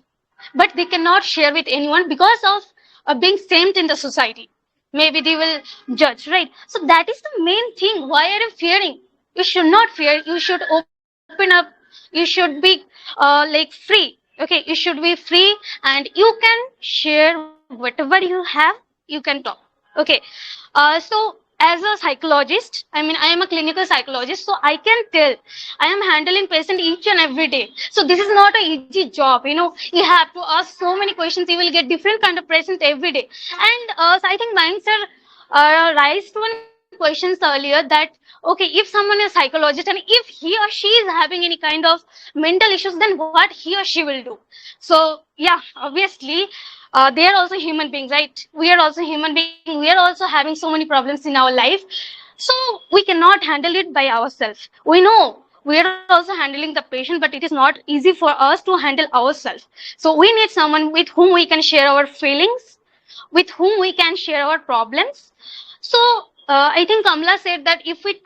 But they cannot share with anyone because of being saint in the society. Maybe they will judge, right? So that is the main thing. Why are you fearing? You should not fear. You should open up. You should be like free. Okay, you should be free, and you can share whatever you have. You can talk. Okay. So as a psychologist, I am a clinical psychologist, so I can tell I am handling patient each and every day. So this is not an easy job. You have to ask so many questions. You will get different kind of patients every day. And so I think mine sir raised one questions earlier that, okay, if someone is psychologist and if he or she is having any kind of mental issues, then what he or she will do? So yeah, obviously they are also human beings, right? We are also human beings. We are also having so many problems in our life. So we cannot handle it by ourselves. We know we are also handling the patient, but it is not easy for us to handle ourselves. So we need someone with whom we can share our feelings, with whom we can share our problems. So I think Kamla said that if we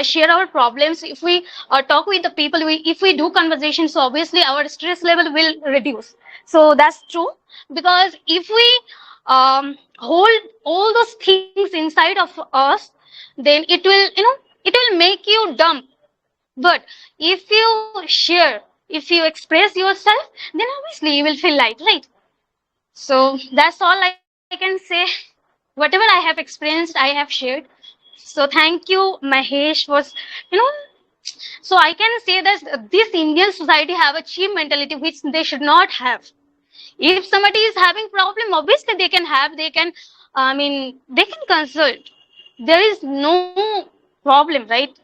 share our problems, if we talk with the people, if we do conversations, so obviously our stress level will reduce. So that's true, because if we hold all those things inside of us, then it will make you dumb. But if you share, if you express yourself, then obviously you will feel light, right? So that's all I can say. Whatever I have experienced, I have shared. So thank you, Mahesh. You know, so I can say that this Indian society have a cheap mentality which they should not have. If somebody is having problem, obviously they can have, they can consult. There is no problem, right?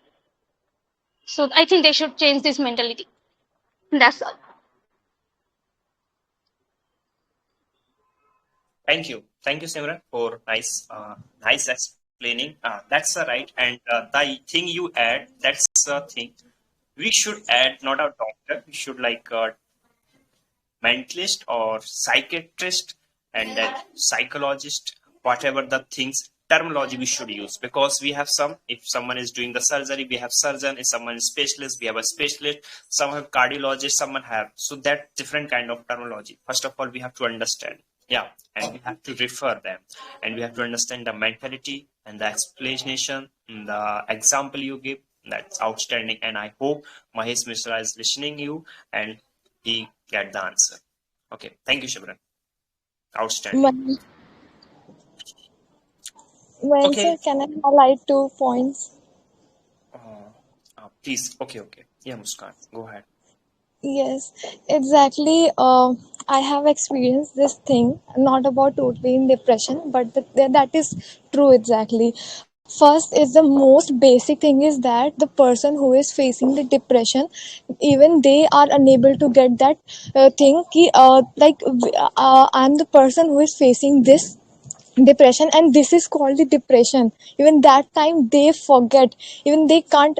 So I think they should change this mentality. That's all. Thank you, Simran, for nice explaining. That's right, and the thing you add, that's the thing we should add, not a doctor. We should like mentalist or psychiatrist, and then psychologist, whatever the things terminology we should use, because we have some, if someone is doing the surgery, we have surgeon, if someone is specialist, we have a specialist, some have cardiologist, someone have, so that different kind of terminology. First of all, we have to understand, yeah, and we have to refer them, and we have to understand the mentality and the explanation, the example you give. That's outstanding, and I hope Mahesh Mishra is listening you and he get the answer. Okay, thank you, Shibran. Outstanding. Well, well, sir, Okay, can I highlight 2 points? please. Okay. Yeah, Muskan, go ahead. Yes, exactly. I have experienced this thing, not about totally in depression, but that is true exactly. First is the most basic thing is that the person who is facing the depression, even they are unable to get that thing. I'm the person who is facing this depression and this is called the depression. Even that time they forget, even they can't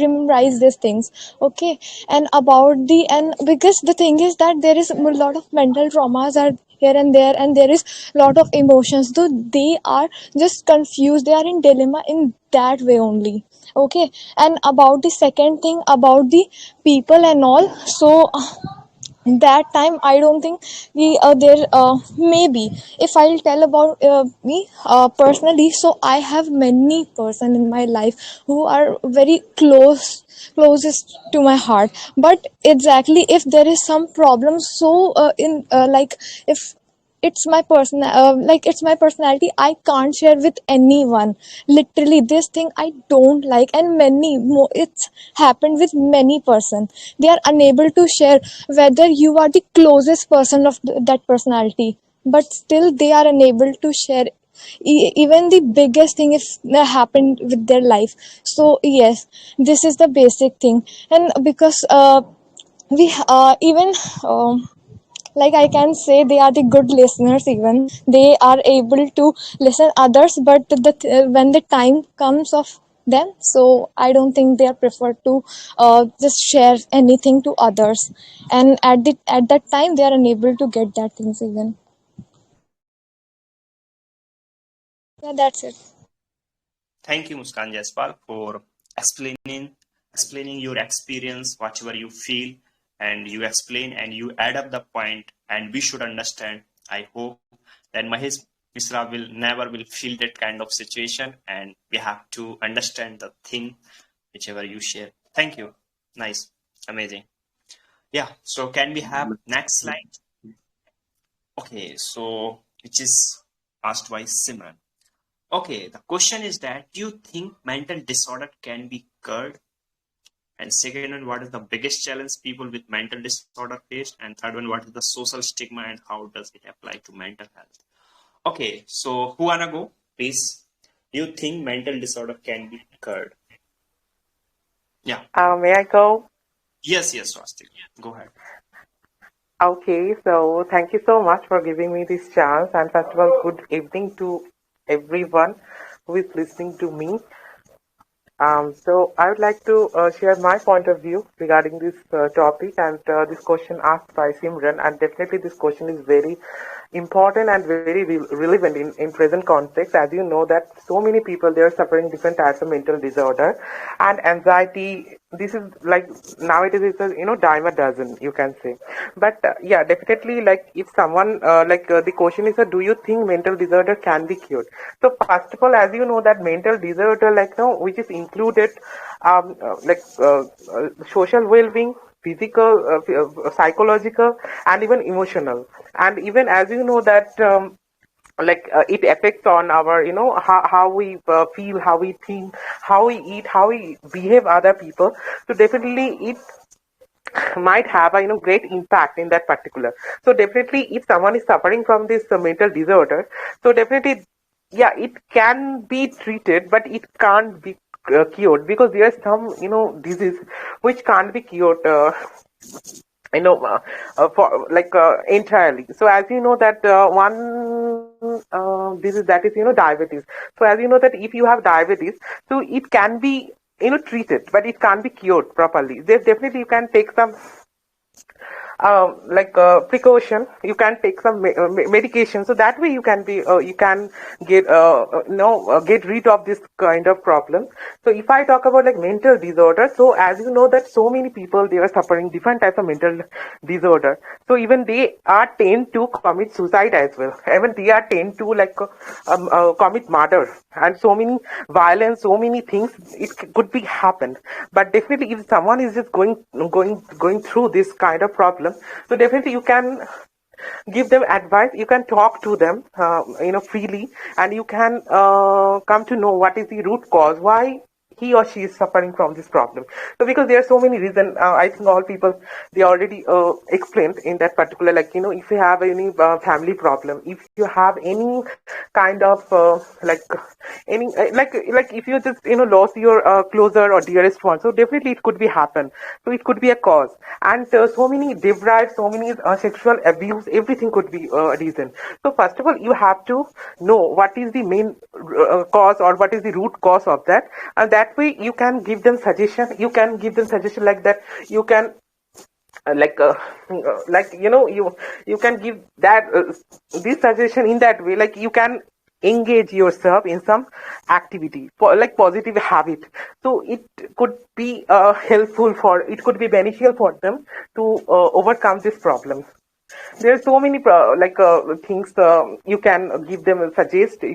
memorize these things. Okay, and about the and because the thing is that there is a lot of mental traumas are here and there, and there is lot of emotions, though they are just confused, they are in dilemma in that way only. Okay, and about the second thing about the people and all, so that time I don't think we there maybe if I'll tell about me personally, so I have many person in my life who are very closest to my heart, but exactly if there is some problem, so in like if it's my personality, I can't share with anyone. Literally this thing I don't like, and many more it's happened with many person. They are unable to share whether you are the closest person of that personality, but still they are unable to share even the biggest thing if that happened with their life. So yes, this is the basic thing. And because we even like I can say they are the good listeners, even they are able to listen others, but when the time comes of them, so I don't think they are preferred to just share anything to others, and at that time they are unable to get that things even. Yeah, that's it. Thank you, Muskan Jaspal, for explaining your experience, whatever you feel, and you explain and you add up the point, and we should understand. I hope that Mahesh Misra will never feel that kind of situation, and we have to understand the thing whichever you share. Thank you. Nice. Amazing. Yeah. So can we have next slide? Okay. So which is asked by Simran. Okay, the question is that do you think mental disorder can be cured? And second one, what is the biggest challenge people with mental disorder face? And third one, what is the social stigma and how does it apply to mental health? Okay, so who wanna go? Please. Do you think mental disorder can be cured? Yeah. May I go? Yes, Swastik. Go ahead. Okay, so thank you so much for giving me this chance. And first of all, good evening to everyone who is listening to me. So I would like to share my point of view regarding this topic and this question asked by Simran. And definitely this question is very important and very relevant in present context. As you know that so many people, they are suffering different types of mental disorder and anxiety. This is like nowadays it's a dime a dozen, you can say. But yeah, definitely, like if someone the question is do you think mental disorder can be cured? So first of all, as you know that mental disorder which is included social well-being, physical, psychological, and even emotional. And even as you know that it affects on our how we feel, how we think, how we eat, how we behave other people. So definitely it might have a great impact in that particular. So definitely if someone is suffering from this mental disorder, so definitely yeah, it can be treated, but it can't be cured, because there are some disease which can't be cured for entirely. So as you know that one disease, that is diabetes. So as you know that if you have diabetes, so it can be treated, but it can't be cured properly. There's definitely you can take some precaution. You can take some medication, so that way you can be you can get get rid of this kind of problem. So if I talk about like mental disorder, so as you know that so many people, they are suffering different types of mental disorder. So even they are tend to commit suicide as well. Even they are tend to commit murder, and so many violence, so many things it could be happened. But definitely if someone is just going through this kind of problem, so definitely you can give them advice, you can talk to them freely, and you can come to know what is the root cause, why he or she is suffering from this problem. So because there are so many reasons, I think all people, they already explained in that particular, if you have any family problem, if you have any kind of if you just lost your closer or dearest one, so definitely it could be happen. So it could be a cause. And so many deprived, so many sexual abuse, everything could be a reason. So first of all, you have to know what is the main cause, or what is the root cause of that, and that way you can give them suggestion. You can give them suggestion like that. You can you can give that this suggestion in that way, like you can engage yourself in some activity, like positive habit. So it could be helpful for, it could be beneficial for them to overcome this problem. There are so many things you can give them, you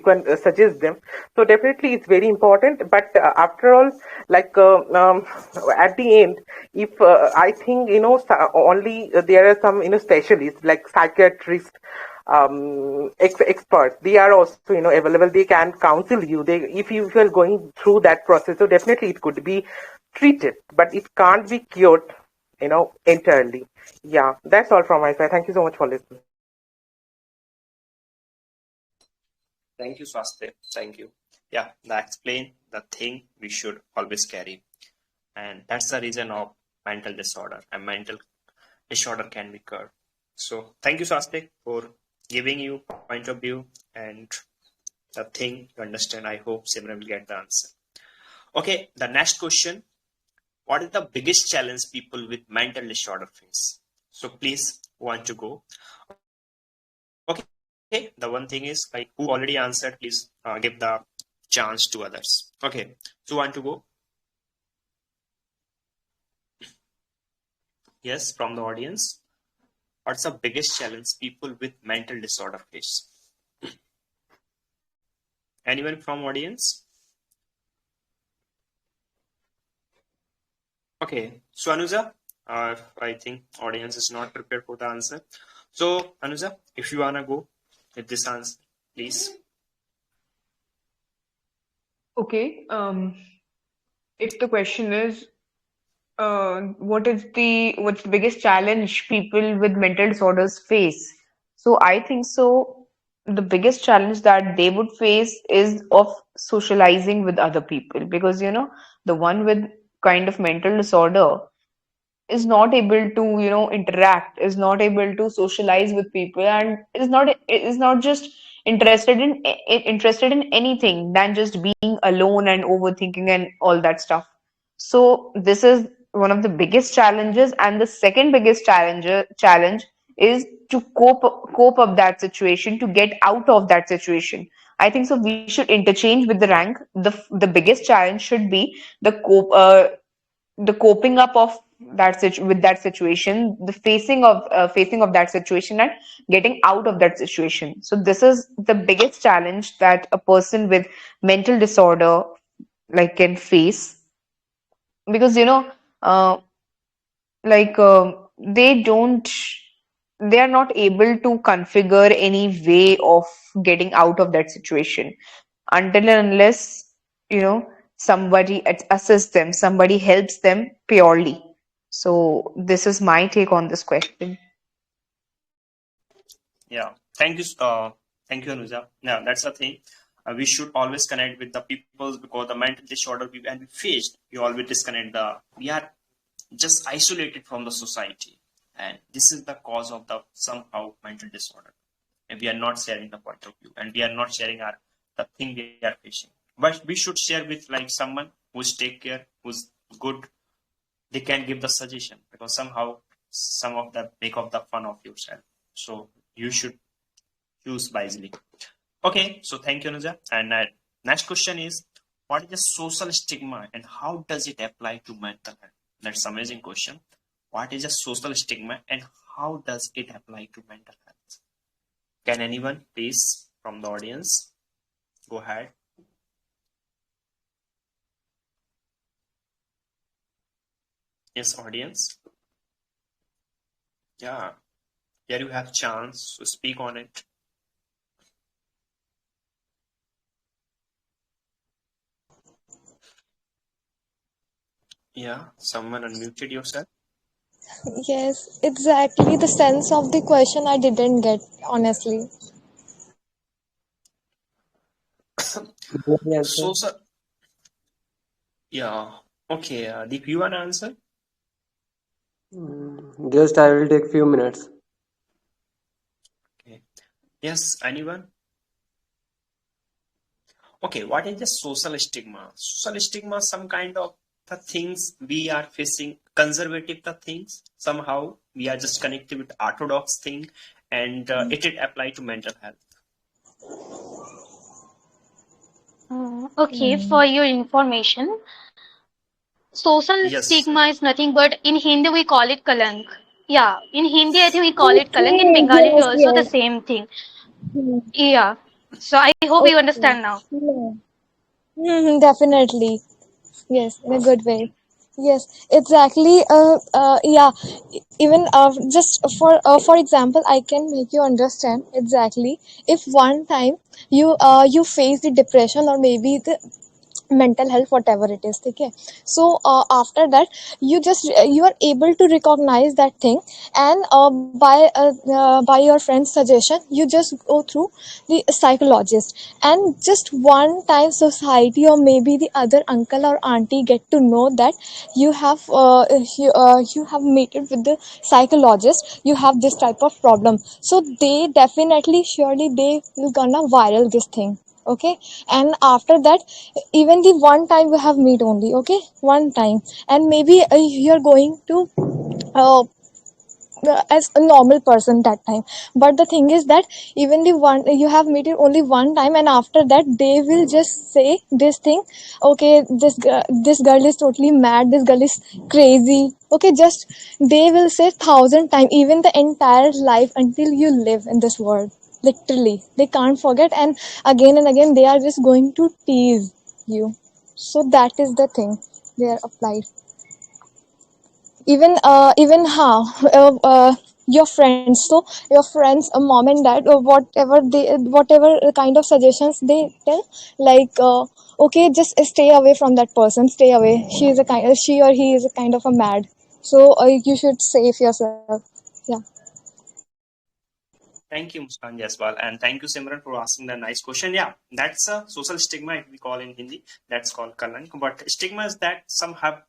can suggest them. So definitely it's very important. But after all, at the end, if I think only there are some specialists like psychiatrists, experts, they are also available. They can counsel you, they, if you are going through that process. So definitely it could be treated, but it can't be cured entirely. Yeah, that's all from my side. Thank you so much for listening. Thank you, Swastik. Thank you. Yeah, that explain the thing we should always carry. And that's the reason of mental disorder. And mental disorder can be cured. So thank you, Swastik, for giving you point of view and the thing you understand. I hope Simran will get the answer. Okay, the next question. What is the biggest challenge people with mental disorder face? So please, want to go. Okay, the one thing is, like, who already answered, please give the chance to others. Okay, so want to go? Yes, from the audience. What's the biggest challenge people with mental disorder face? Anyone from audience? Okay, so Anuja, I think audience is not prepared for the answer. So Anuja, if you wanna go with this answer, please. Okay. If the question is, what's the biggest challenge people with mental disorders face? So I think so. The biggest challenge that they would face is of socializing with other people, because the one with kind of mental disorder is not able to interact, is not able to socialize with people, and is not just interested in anything than just being alone and overthinking and all that stuff. So this is one of the biggest challenges, and the second biggest challenge is to cope up that situation, to get out of that situation. I think so we should interchange with the rank. The biggest challenge should be the coping up of with that situation, the facing of that situation, and getting out of that situation. So this is the biggest challenge that a person with mental disorder can face, because uh, they don't they are not able to configure any way of getting out of that situation until and unless somebody assists them, somebody helps them purely. So this is my take on this question. Yeah, thank you, Anuja. Yeah, that's the thing. We should always connect with the people, because the mental disorder and we faced, we always disconnect we are just isolated from the society, and this is the cause of the somehow mental disorder. And we are not sharing the point of view, and we are not sharing the thing we are facing. But we should share with like someone who's take care, who's good. They can give the suggestion, because somehow some of the make of the fun of yourself. So you should choose wisely. Okay, so thank you, Anuja. And next question is, what is the social stigma and how does it apply to mental health? That's amazing question. What is a social stigma and how does it apply to mental health? Can anyone please from the audience go ahead? Yes, audience. Yeah, here you have chance to speak on it. Yeah, someone unmuted yourself. Yes, exactly the sense of the question I didn't get, honestly. Maybe answer. Social. Yeah. Okay, Deep, you want to answer? Just I will take few minutes. Okay. Yes, anyone? Okay, what is the social stigma? Social stigma, some kind of the things we are facing, conservative the things. Somehow we are just connected with orthodox thing, and it apply to mental health. Okay, for your information, social Yes. stigma is nothing but in Hindi we call it kalank. Yeah, in Hindi I think we call it kalank. In Okay, Bengali yes, also the yes. same thing. Hmm. Yeah. So I hope you Okay. understand now. Yeah. Definitely. Yes, in a good way. Yes, exactly. Yeah. Even for example, I can make you understand exactly. If one time you face the depression or maybe the mental health, whatever it is, okay, so after that you are able to recognize that thing, and by your friend's suggestion you just go through the psychologist, and just one time society or maybe the other uncle or auntie get to know that you have you have meted with the psychologist, you have this type of problem, so they definitely surely they will gonna viral this thing, okay, and after that even the one time we have meet only, okay, one time, and maybe you're going to uh, as a normal person that time, but the thing is that even the one you have met it only one time, and after that they will just say this thing, okay, this girl is totally mad, this girl is crazy, okay, just they will say thousand times, even the entire life until you live in this world, literally they can't forget, and again they are just going to tease you, so that is the thing they are applied. Even how your friends, so your friends mom and dad, or whatever kind of suggestions they tell, like okay, just stay away from that person, stay away, she or he is a kind of a mad, so you should save yourself. Yeah. Thank you, Muskan Jaiswal, and thank you, Simran, for asking the nice question. Yeah, that's a social stigma, if we call in Hindi. That's called kalank. But stigma is that some have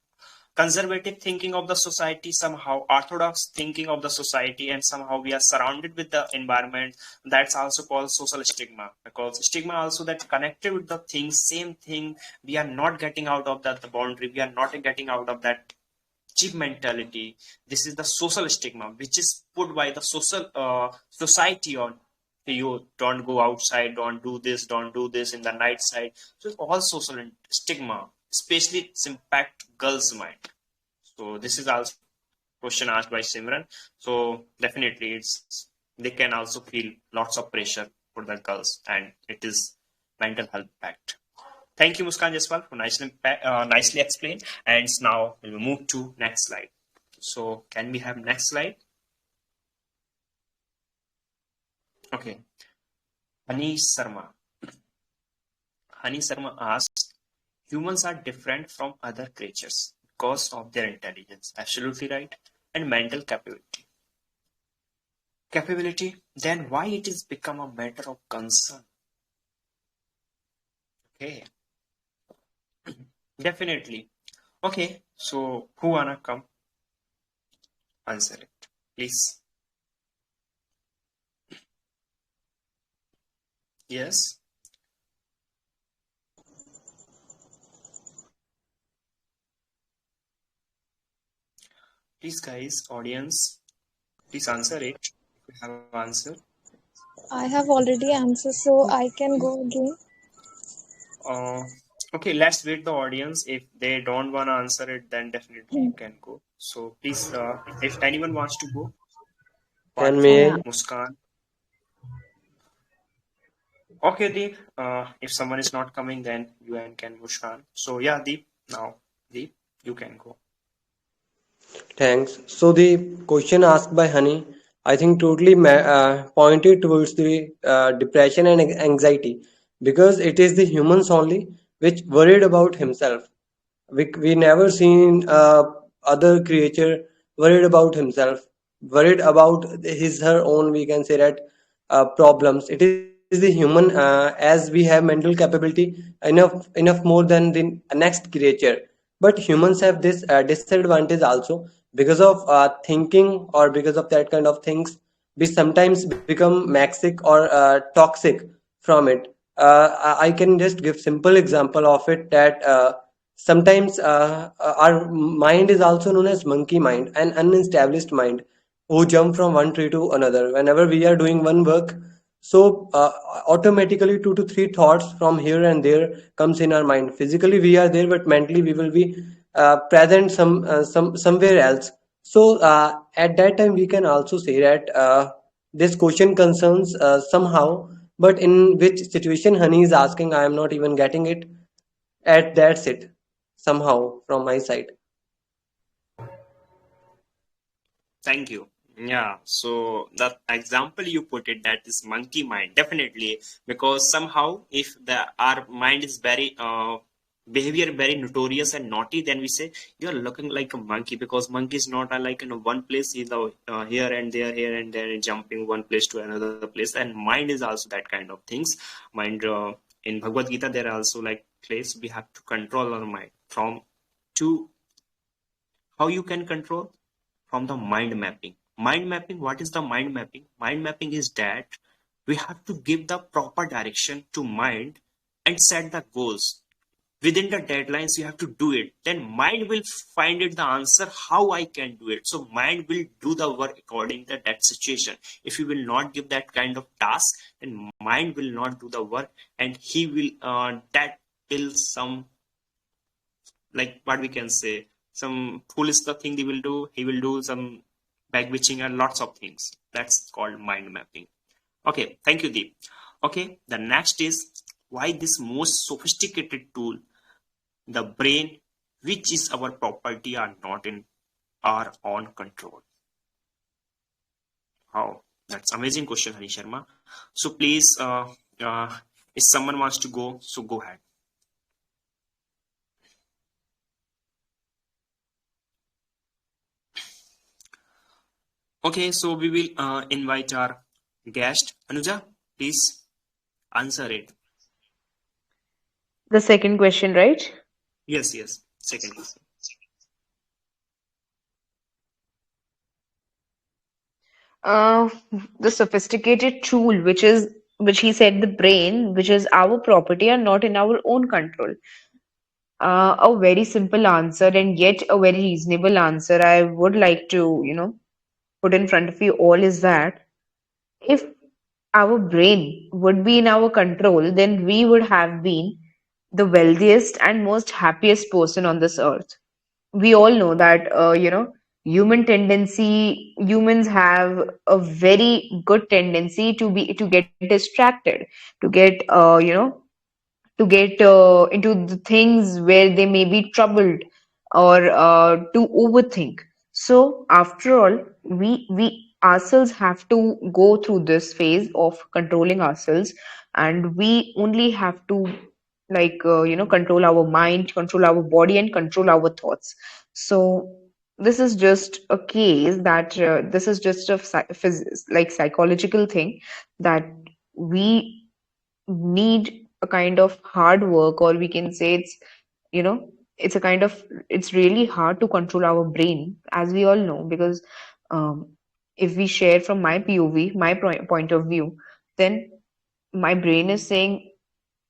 conservative thinking of the society, somehow orthodox thinking of the society, and somehow we are surrounded with the environment. That's also called social stigma, because stigma also that connected with the thing, same thing. We are not getting out of that the boundary. We are not getting out of that cheap mentality. This is the social stigma which is put by the social society on you. Don't go outside, don't do this in the night side. So it's all social stigma, especially it's impact girls mind. So this is also question asked by Simran. So definitely it's they can also feel lots of pressure for the girls, and it is mental health impact. Thank you, Muskan Jaiswal, for nicely explained. And now we'll move to next slide. So can we have next slide? Okay. Hani Sharma. Hani Sharma asks, humans are different from other creatures because of their intelligence. Absolutely right. And mental capability. Then why it is become a matter of concern? Okay. Definitely. Okay. So who wanna come answer it? Please. Yes. Please, guys, audience, please answer it if you have answer. I have already answered, so I can go again. Uh, okay, let's wait the audience. If they don't want to answer it, then definitely you can go. So please, if anyone wants to go, And apart may Yeah. from Muskan. Okay, Deep. If someone is not coming, then you and can Muskan. So yeah, Deep. Now, Deep, you can go. thanks. So the question asked by Honey, I think totally pointed towards the depression and anxiety because it is the humans only which worried about himself. We never seen other creature worried about himself, worried about his her own. We can say that problems. It is the human as we have mental capability enough more than the next creature. But humans have this disadvantage also because of thinking or because of that kind of things. We sometimes become maxic or toxic from it. I can just give simple example of it that sometimes our mind is also known as monkey mind, an unestablished mind who jump from one tree to another whenever we are doing one work. So automatically two to three thoughts from here and there comes in our mind. Physically we are there, but mentally we will be present somewhere else. So at that time we can also say that this question concerns somehow, but in which situation Honey is asking, I am not even getting it. At that's it somehow from my side. Thank you. Yeah, so the example you put it, that is monkey mind, definitely, because somehow if the our mind is very behavior very notorious and naughty, then we say you're looking like a monkey, because monkey is not like in one place, here and there, jumping one place to another place, and mind is also that kind of things. Mind in Bhagavad Gita, there are also like place we have to control our mind from to how you can control from the mind mapping. Mind mapping, what is the mind mapping? Mind mapping is that we have to give the proper direction to mind and set the goals. Within the deadlines, you have to do it. Then mind will find it the answer how I can do it. So mind will do the work according to that situation. If you will not give that kind of task, then mind will not do the work, and he will that will some, like what we can say, some foolish the thing he will do some backbitching and lots of things. That's called mind mapping. Okay, thank you, Deep. Okay, the next is why this most sophisticated tool, the brain, which is our property, are not in our own control. How? That's amazing question, Hari Sharma. So please, if someone wants to go, so go ahead. Okay, so we will invite our guest. Anuja, please answer it. The second question, right? Yes, yes. Second question. Uh, the sophisticated tool, which he said, the brain, which is our property, are not in our own control. A very simple answer, and yet a very reasonable answer I would like to, put in front of you all is that if our brain would be in our control, then we would have been the wealthiest and most happiest person on this earth. We all know that, humans have a very good tendency to get distracted, to get, into the things where they may be troubled, or to overthink. So after all, we ourselves have to go through this phase of controlling ourselves, and we only have to, like, control our mind, control our body, and control our thoughts. So this is just a case that, this is just a like psychological thing, that we need a kind of hard work, or we can say it's, you know it's a kind of, it's really hard to control our brain, as we all know, because, um, if we share from my POV, my point of view, then my brain is saying,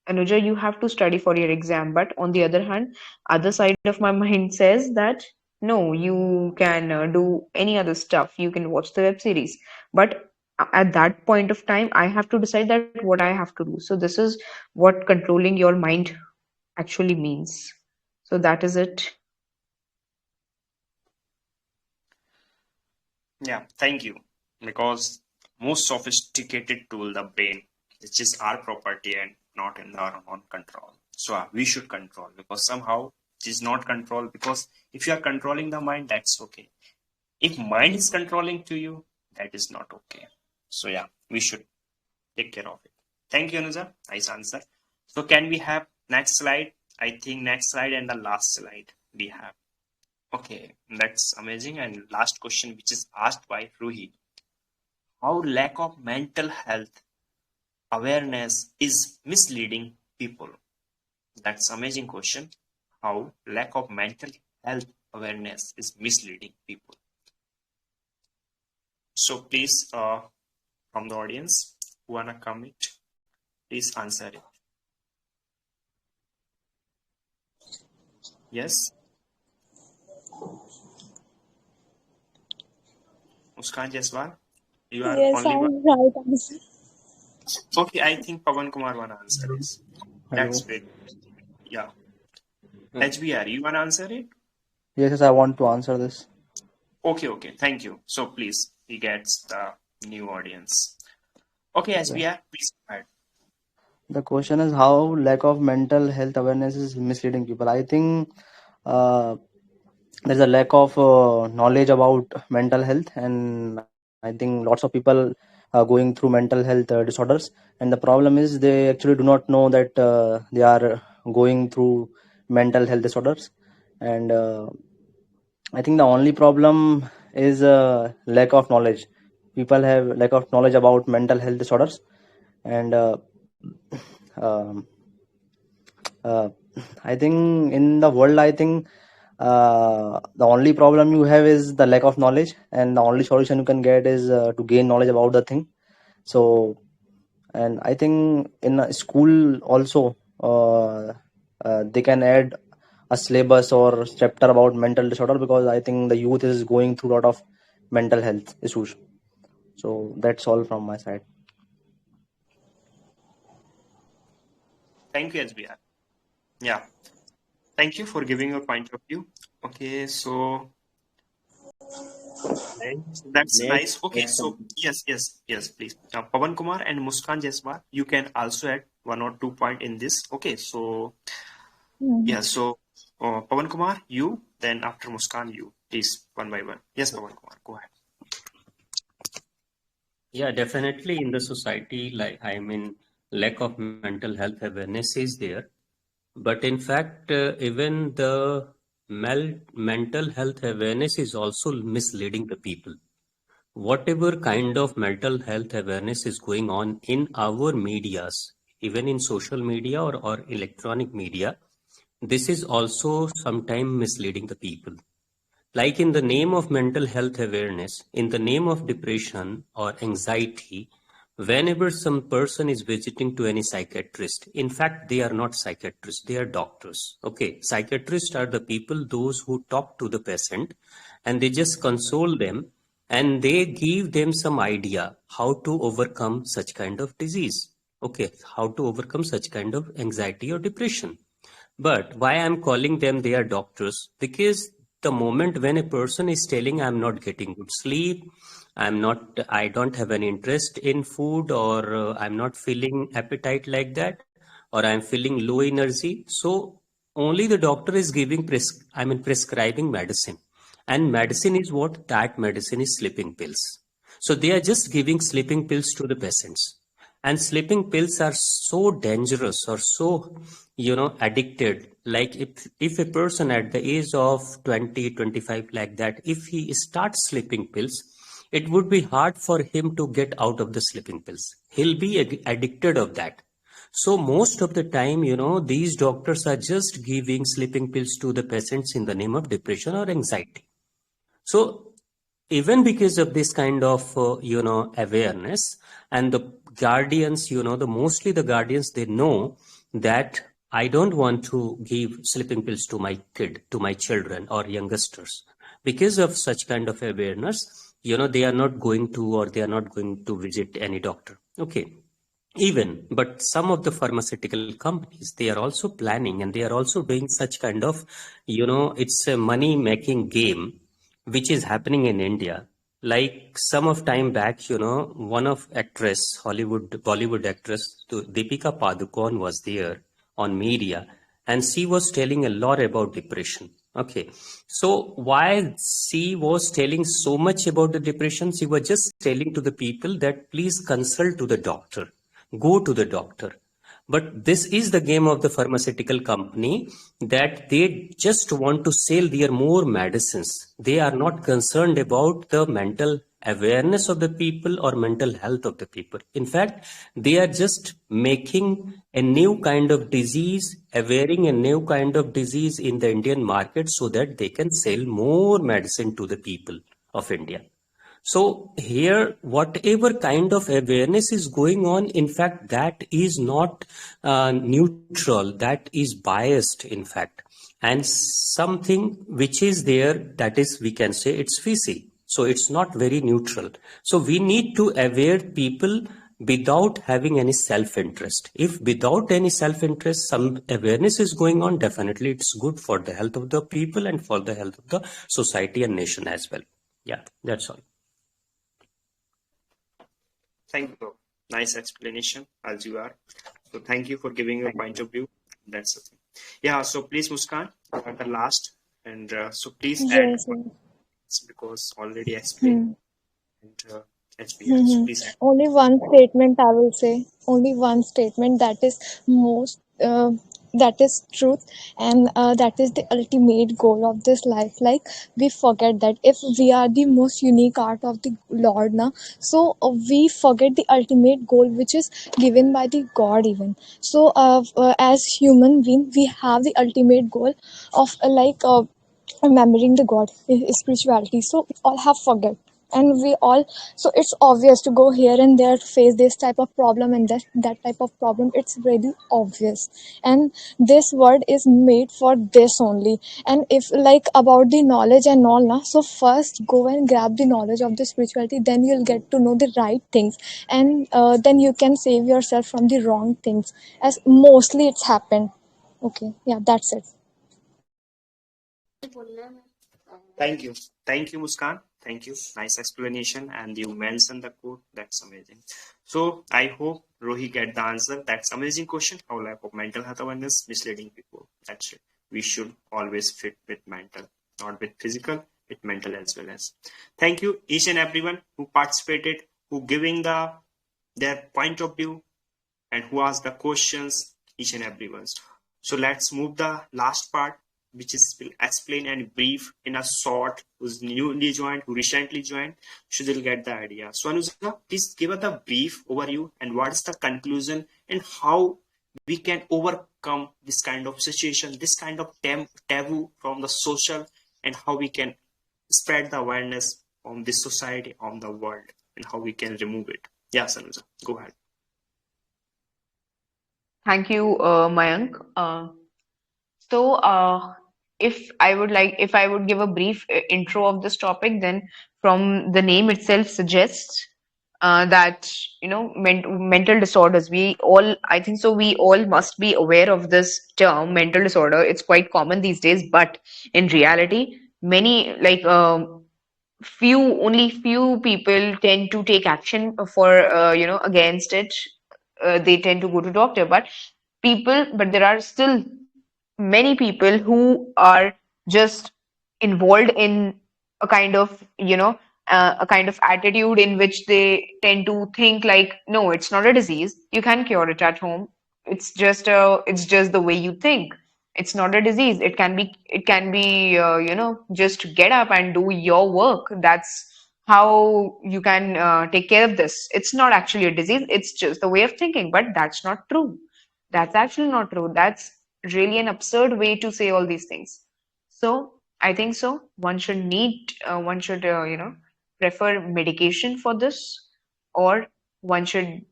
Anuja, you have to study for your exam. But on the other hand, other side of my mind says that No, you can do any other stuff. You can watch the web series. But at that point of time, I have to decide that what I have to do. So this is what controlling your mind actually means. So that is it. Yeah, thank you. Because most sophisticated tool, the brain, is just our property and not in our own control. So we should control, because somehow it is not control. Because if you are controlling the mind, that's okay. If mind is controlling to you, that is not okay. So yeah, we should take care of it. Thank you, Anuja. Nice answer. So can we have next slide? I think next slide and the last slide we have. Okay, that's amazing. And last question, which is asked by Ruhi. How lack of mental health awareness is misleading people? That's amazing question. How lack of mental health awareness is misleading people. So please, from the audience, who wanna comment, please answer it. Yes, Muskan Jaiswal, you are Yes, only one. I'm right answer. Okay, I think Pawan Kumar wanna answer this. That's Hello. great. Yeah, HBR, you wanna answer it? Yes, I want to answer this. Okay, thank you. So please, he gets the new audience. Okay, Yeah. SBR, please go ahead. The question is how lack of mental health awareness is misleading people. I think uh, there's a lack of knowledge about mental health, and I think lots of people are going through mental health disorders. And the problem is they actually do not know that they are going through mental health disorders. And I think the only problem is lack of knowledge. People have lack of knowledge about mental health disorders, and um, uh, I think in the world, I think the only problem you have is the lack of knowledge, and the only solution you can get is to gain knowledge about the thing. So, and I think in a school also they can add a syllabus or chapter about mental disorder, because I think the youth is going through a lot of mental health issues. So that's all from my side. Thank you, SBR. Yeah, thank you for giving your point of view. Okay, so that's May I nice. Okay, add so something? yes, please. Pawan Kumar and Muskan Jaiswal, you can also add 1 or 2 points in this. Okay, so yeah, so Pawan Kumar, you, then after Muskan, you. Please, one by one. Yes, Pawan Kumar, go ahead. Yeah, definitely in the society, lack of mental health awareness is there. But in fact, even the mental health awareness is also misleading the people. Whatever kind of mental health awareness is going on in our medias, even in social media or electronic media, this is also sometimes misleading the people. Like in the name of mental health awareness, in the name of depression or anxiety, whenever some person is visiting to any psychiatrist, in fact, they are not psychiatrists, they are doctors. Okay, psychiatrists are the people, those who talk to the patient and they just console them and they give them some idea how to overcome such kind of disease. Okay, how to overcome such kind of anxiety or depression. But why I'm calling them they are doctors? Because the moment when a person is telling I'm not getting good sleep, I don't have any interest in food, or I'm not feeling appetite like that, or I'm feeling low energy. So only the doctor is prescribing medicine. And medicine is what? That medicine is sleeping pills. So they are just giving sleeping pills to the patients. And sleeping pills are so dangerous or so, addicted. Like if a person at the age of 20, 25, like that, if he starts sleeping pills, it would be hard for him to get out of the sleeping pills. He'll be addicted of that. So most of the time, these doctors are just giving sleeping pills to the patients in the name of depression or anxiety. So even because of this kind of awareness, and the guardians, the mostly the guardians, they know that I don't want to give sleeping pills to my kid, to my children or youngsters. Because of such kind of awareness, they are not going to, or they are not going to visit any doctor. Okay. Even, but some of the pharmaceutical companies, they are also planning and they are also doing such kind of, it's a money making game which is happening in India. Like some of time back, one of actress, Bollywood actress, Deepika Padukone was there on media, and she was telling a lot about depression. Okay. So while she was telling so much about the depression, she was just telling to the people that please consult to the doctor, go to the doctor. But this is the game of the pharmaceutical company, that they just want to sell their more medicines. They are not concerned about the mental awareness of the people or mental health of the people. In fact, they are just making a new kind of disease, wearing a new kind of disease in the Indian market so that they can sell more medicine to the people of India. So here, whatever kind of awareness is going on, in fact, that is not neutral, that is biased, in fact. And something which is there, that is, we can say it's fishy. So it's not very neutral. So we need to aware people without having any self-interest. If without any self-interest, some awareness is going on, definitely it's good for the health of the people and for the health of the society and nation as well. Yeah, that's all. Thank you, bro. Nice explanation as you are. So thank you for giving your point of view. That's the thing. Yeah. So please, Muskan, you are the last, and so please add Yes, yes. because already explained Hmm. and HBR. So Hmm. please add. Only one statement I will say. Only one statement that is most that is truth, and that is the ultimate goal of this life. Like we forget that if we are the most unique art of the Lord, now, so we forget the ultimate goal, which is given by the God even. So as human being, we have the ultimate goal of remembering the God, spirituality. So we all have forget, and we all, so it's obvious to go here and there to face this type of problem and that type of problem. It's really obvious, and this word is made for this only. And if like about the knowledge and all na, so first go and grab the knowledge of the spirituality, then you'll get to know the right things, and then you can save yourself from the wrong things, as mostly it's happened. Okay, yeah, that's it. Thank you. Thank you, Muskan. Thank you. Nice explanation. And you mentioned the quote. That's amazing. So I hope Rohi get the answer. That's amazing question. How lack of mental health awareness misleading people. That's it. We should always fit with mental, not with physical, with mental as well as. Thank you each and everyone who participated, who giving their point of view, and who asked the questions, each and everyone. So let's move the last part, which is will explain and brief in a short, who's newly joined, who recently joined, so they'll get the idea. So Anuja, please give us a brief overview and what is the conclusion and how we can overcome this kind of situation, this kind of taboo from the social, and how we can spread the awareness on this society, on the world, and how we can remove it. Yes, Anuja, go ahead. Thank you, Mayank. So, if I would give a brief intro of this topic, then from the name itself suggests that mental disorders. I think so. We all must be aware of this term, mental disorder. It's quite common these days, but in reality, many only few people tend to take action for against it. They tend to go to doctor, but there are still many people who are just involved in a kind of a kind of attitude in which they tend to think like, no, it's not a disease, you can cure it at home, it's just the way you think, it's not a disease, it can be just get up and do your work. That's how you can take care of this. It's not actually a disease, it's just the way of thinking. But that's not true. That's actually not true. That's really an absurd way to say all these things. So I think so. One should prefer medication for this, or one should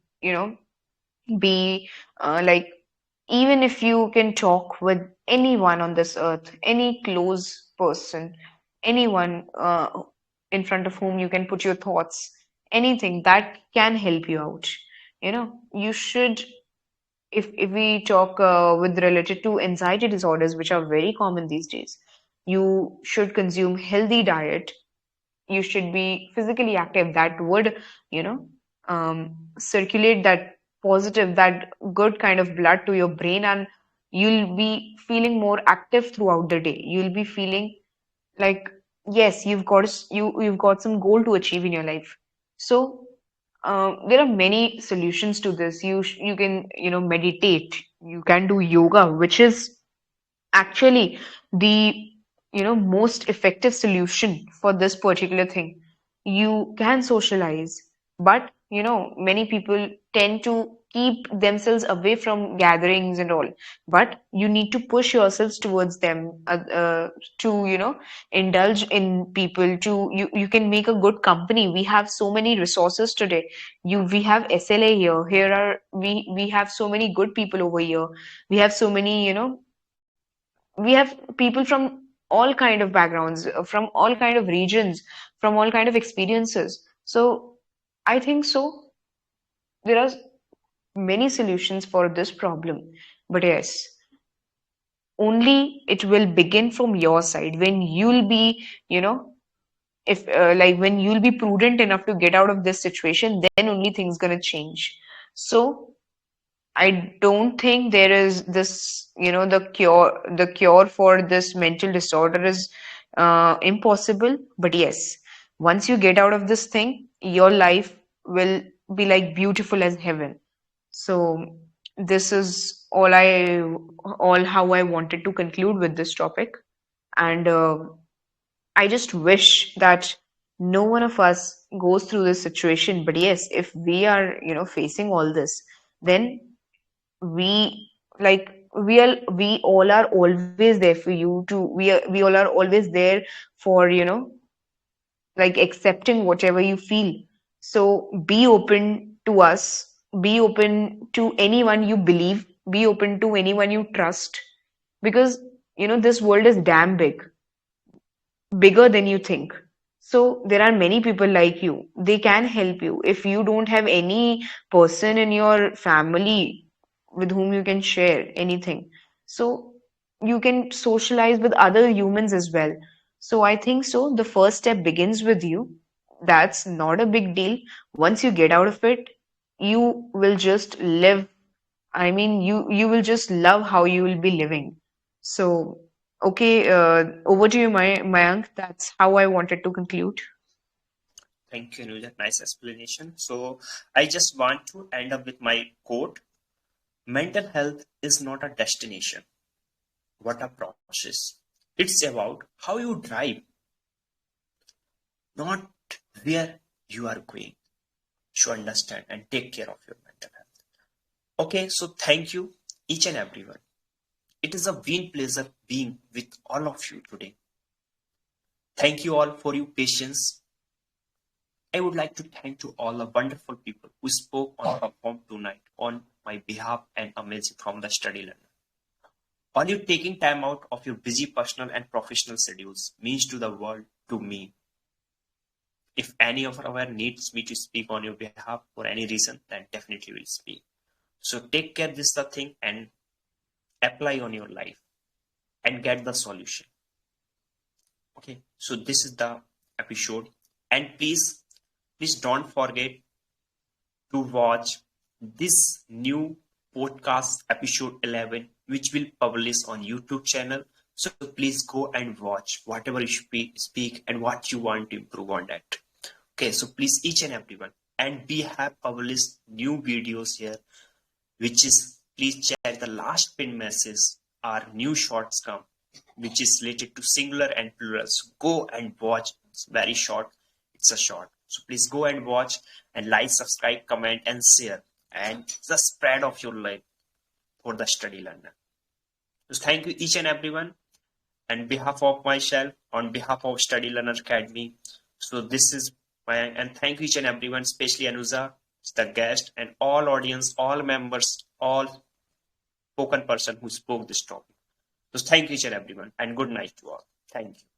be like even if you can talk with anyone on this earth, any close person, anyone in front of whom you can put your thoughts, anything that can help you out. You should, if we talk with related to anxiety disorders, which are very common these days, you should consume healthy diet. You should be physically active. That would, you know, circulate that positive, that good kind of blood to your brain, and you'll be feeling more active throughout the day. You'll be feeling like, yes, you've got some goal to achieve in your life. So there are many solutions to this. You can, meditate. You can do yoga, which is actually the, most effective solution for this particular thing. You can socialize, but many people tend to keep themselves away from gatherings and all, but you need to push yourselves towards them, to indulge in people. You can make a good company. We have so many resources today. We have SLA here. We have so many good people over here. We have so many, we have people from all kind of backgrounds, from all kind of regions, from all kind of experiences. So I think so there are many solutions for this problem. But yes, only it will begin from your side when you'll be, if like when you'll be prudent enough to get out of this situation, then only things gonna change. So I don't think there is this, the cure for this mental disorder is impossible. But yes, once you get out of this thing, your life will be like beautiful as heaven. So this is all how I wanted to conclude with this topic. And I just wish that no one of us goes through this situation. But yes, if we are, facing all this, then we we all are always there for you to we all are always there for like accepting whatever you feel. So be open to us, be open to anyone you believe, be open to anyone you trust, because this world is damn big, bigger than you think. So there are many people like you. They can help you. If you don't have any person in your family with whom you can share anything, so you can socialize with other humans as well. So I think so. The first step begins with you. That's not a big deal. Once you get out of it, you will just live. I mean, you will just love how you will be living. So, okay, over to you, Mayank. That's how I wanted to conclude. Thank you, Anuja. Nice explanation. So I just want to end up with my quote. Mental health is not a destination, but a process. It's about how you drive, not where you are going. So understand and take care of your mental health. Okay, so thank you, each and everyone. It is a real pleasure being with all of you today. Thank you all for your patience. I would like to thank to all the wonderful people who spoke on performed tonight on my behalf and amazing from the study learner. All you taking time out of your busy personal and professional schedules means to the world, to me. If any of our needs me to speak on your behalf for any reason, then definitely will speak. So take care this the thing and apply on your life and get the solution. Okay, so this is the episode, and please don't forget to watch this new podcast episode 11, which will publish on YouTube channel. So please go and watch whatever you speak and what you want to improve on that. Okay, so please each and everyone, and we have published new videos here, which is please check the last pin message. Our new shorts come, which is related to singular and plural. So go and watch. It's very short. It's a short. So please go and watch and like, subscribe, comment, and share, and the spread of your life for the study learner. So thank you each and everyone, and behalf of myself, on behalf of Study Learner Academy. So this is my, and thank you each and everyone, especially Anuja, the guest, and all audience, all members, all spoken person who spoke this topic. So thank you, each and everyone, and good night to all. Thank you.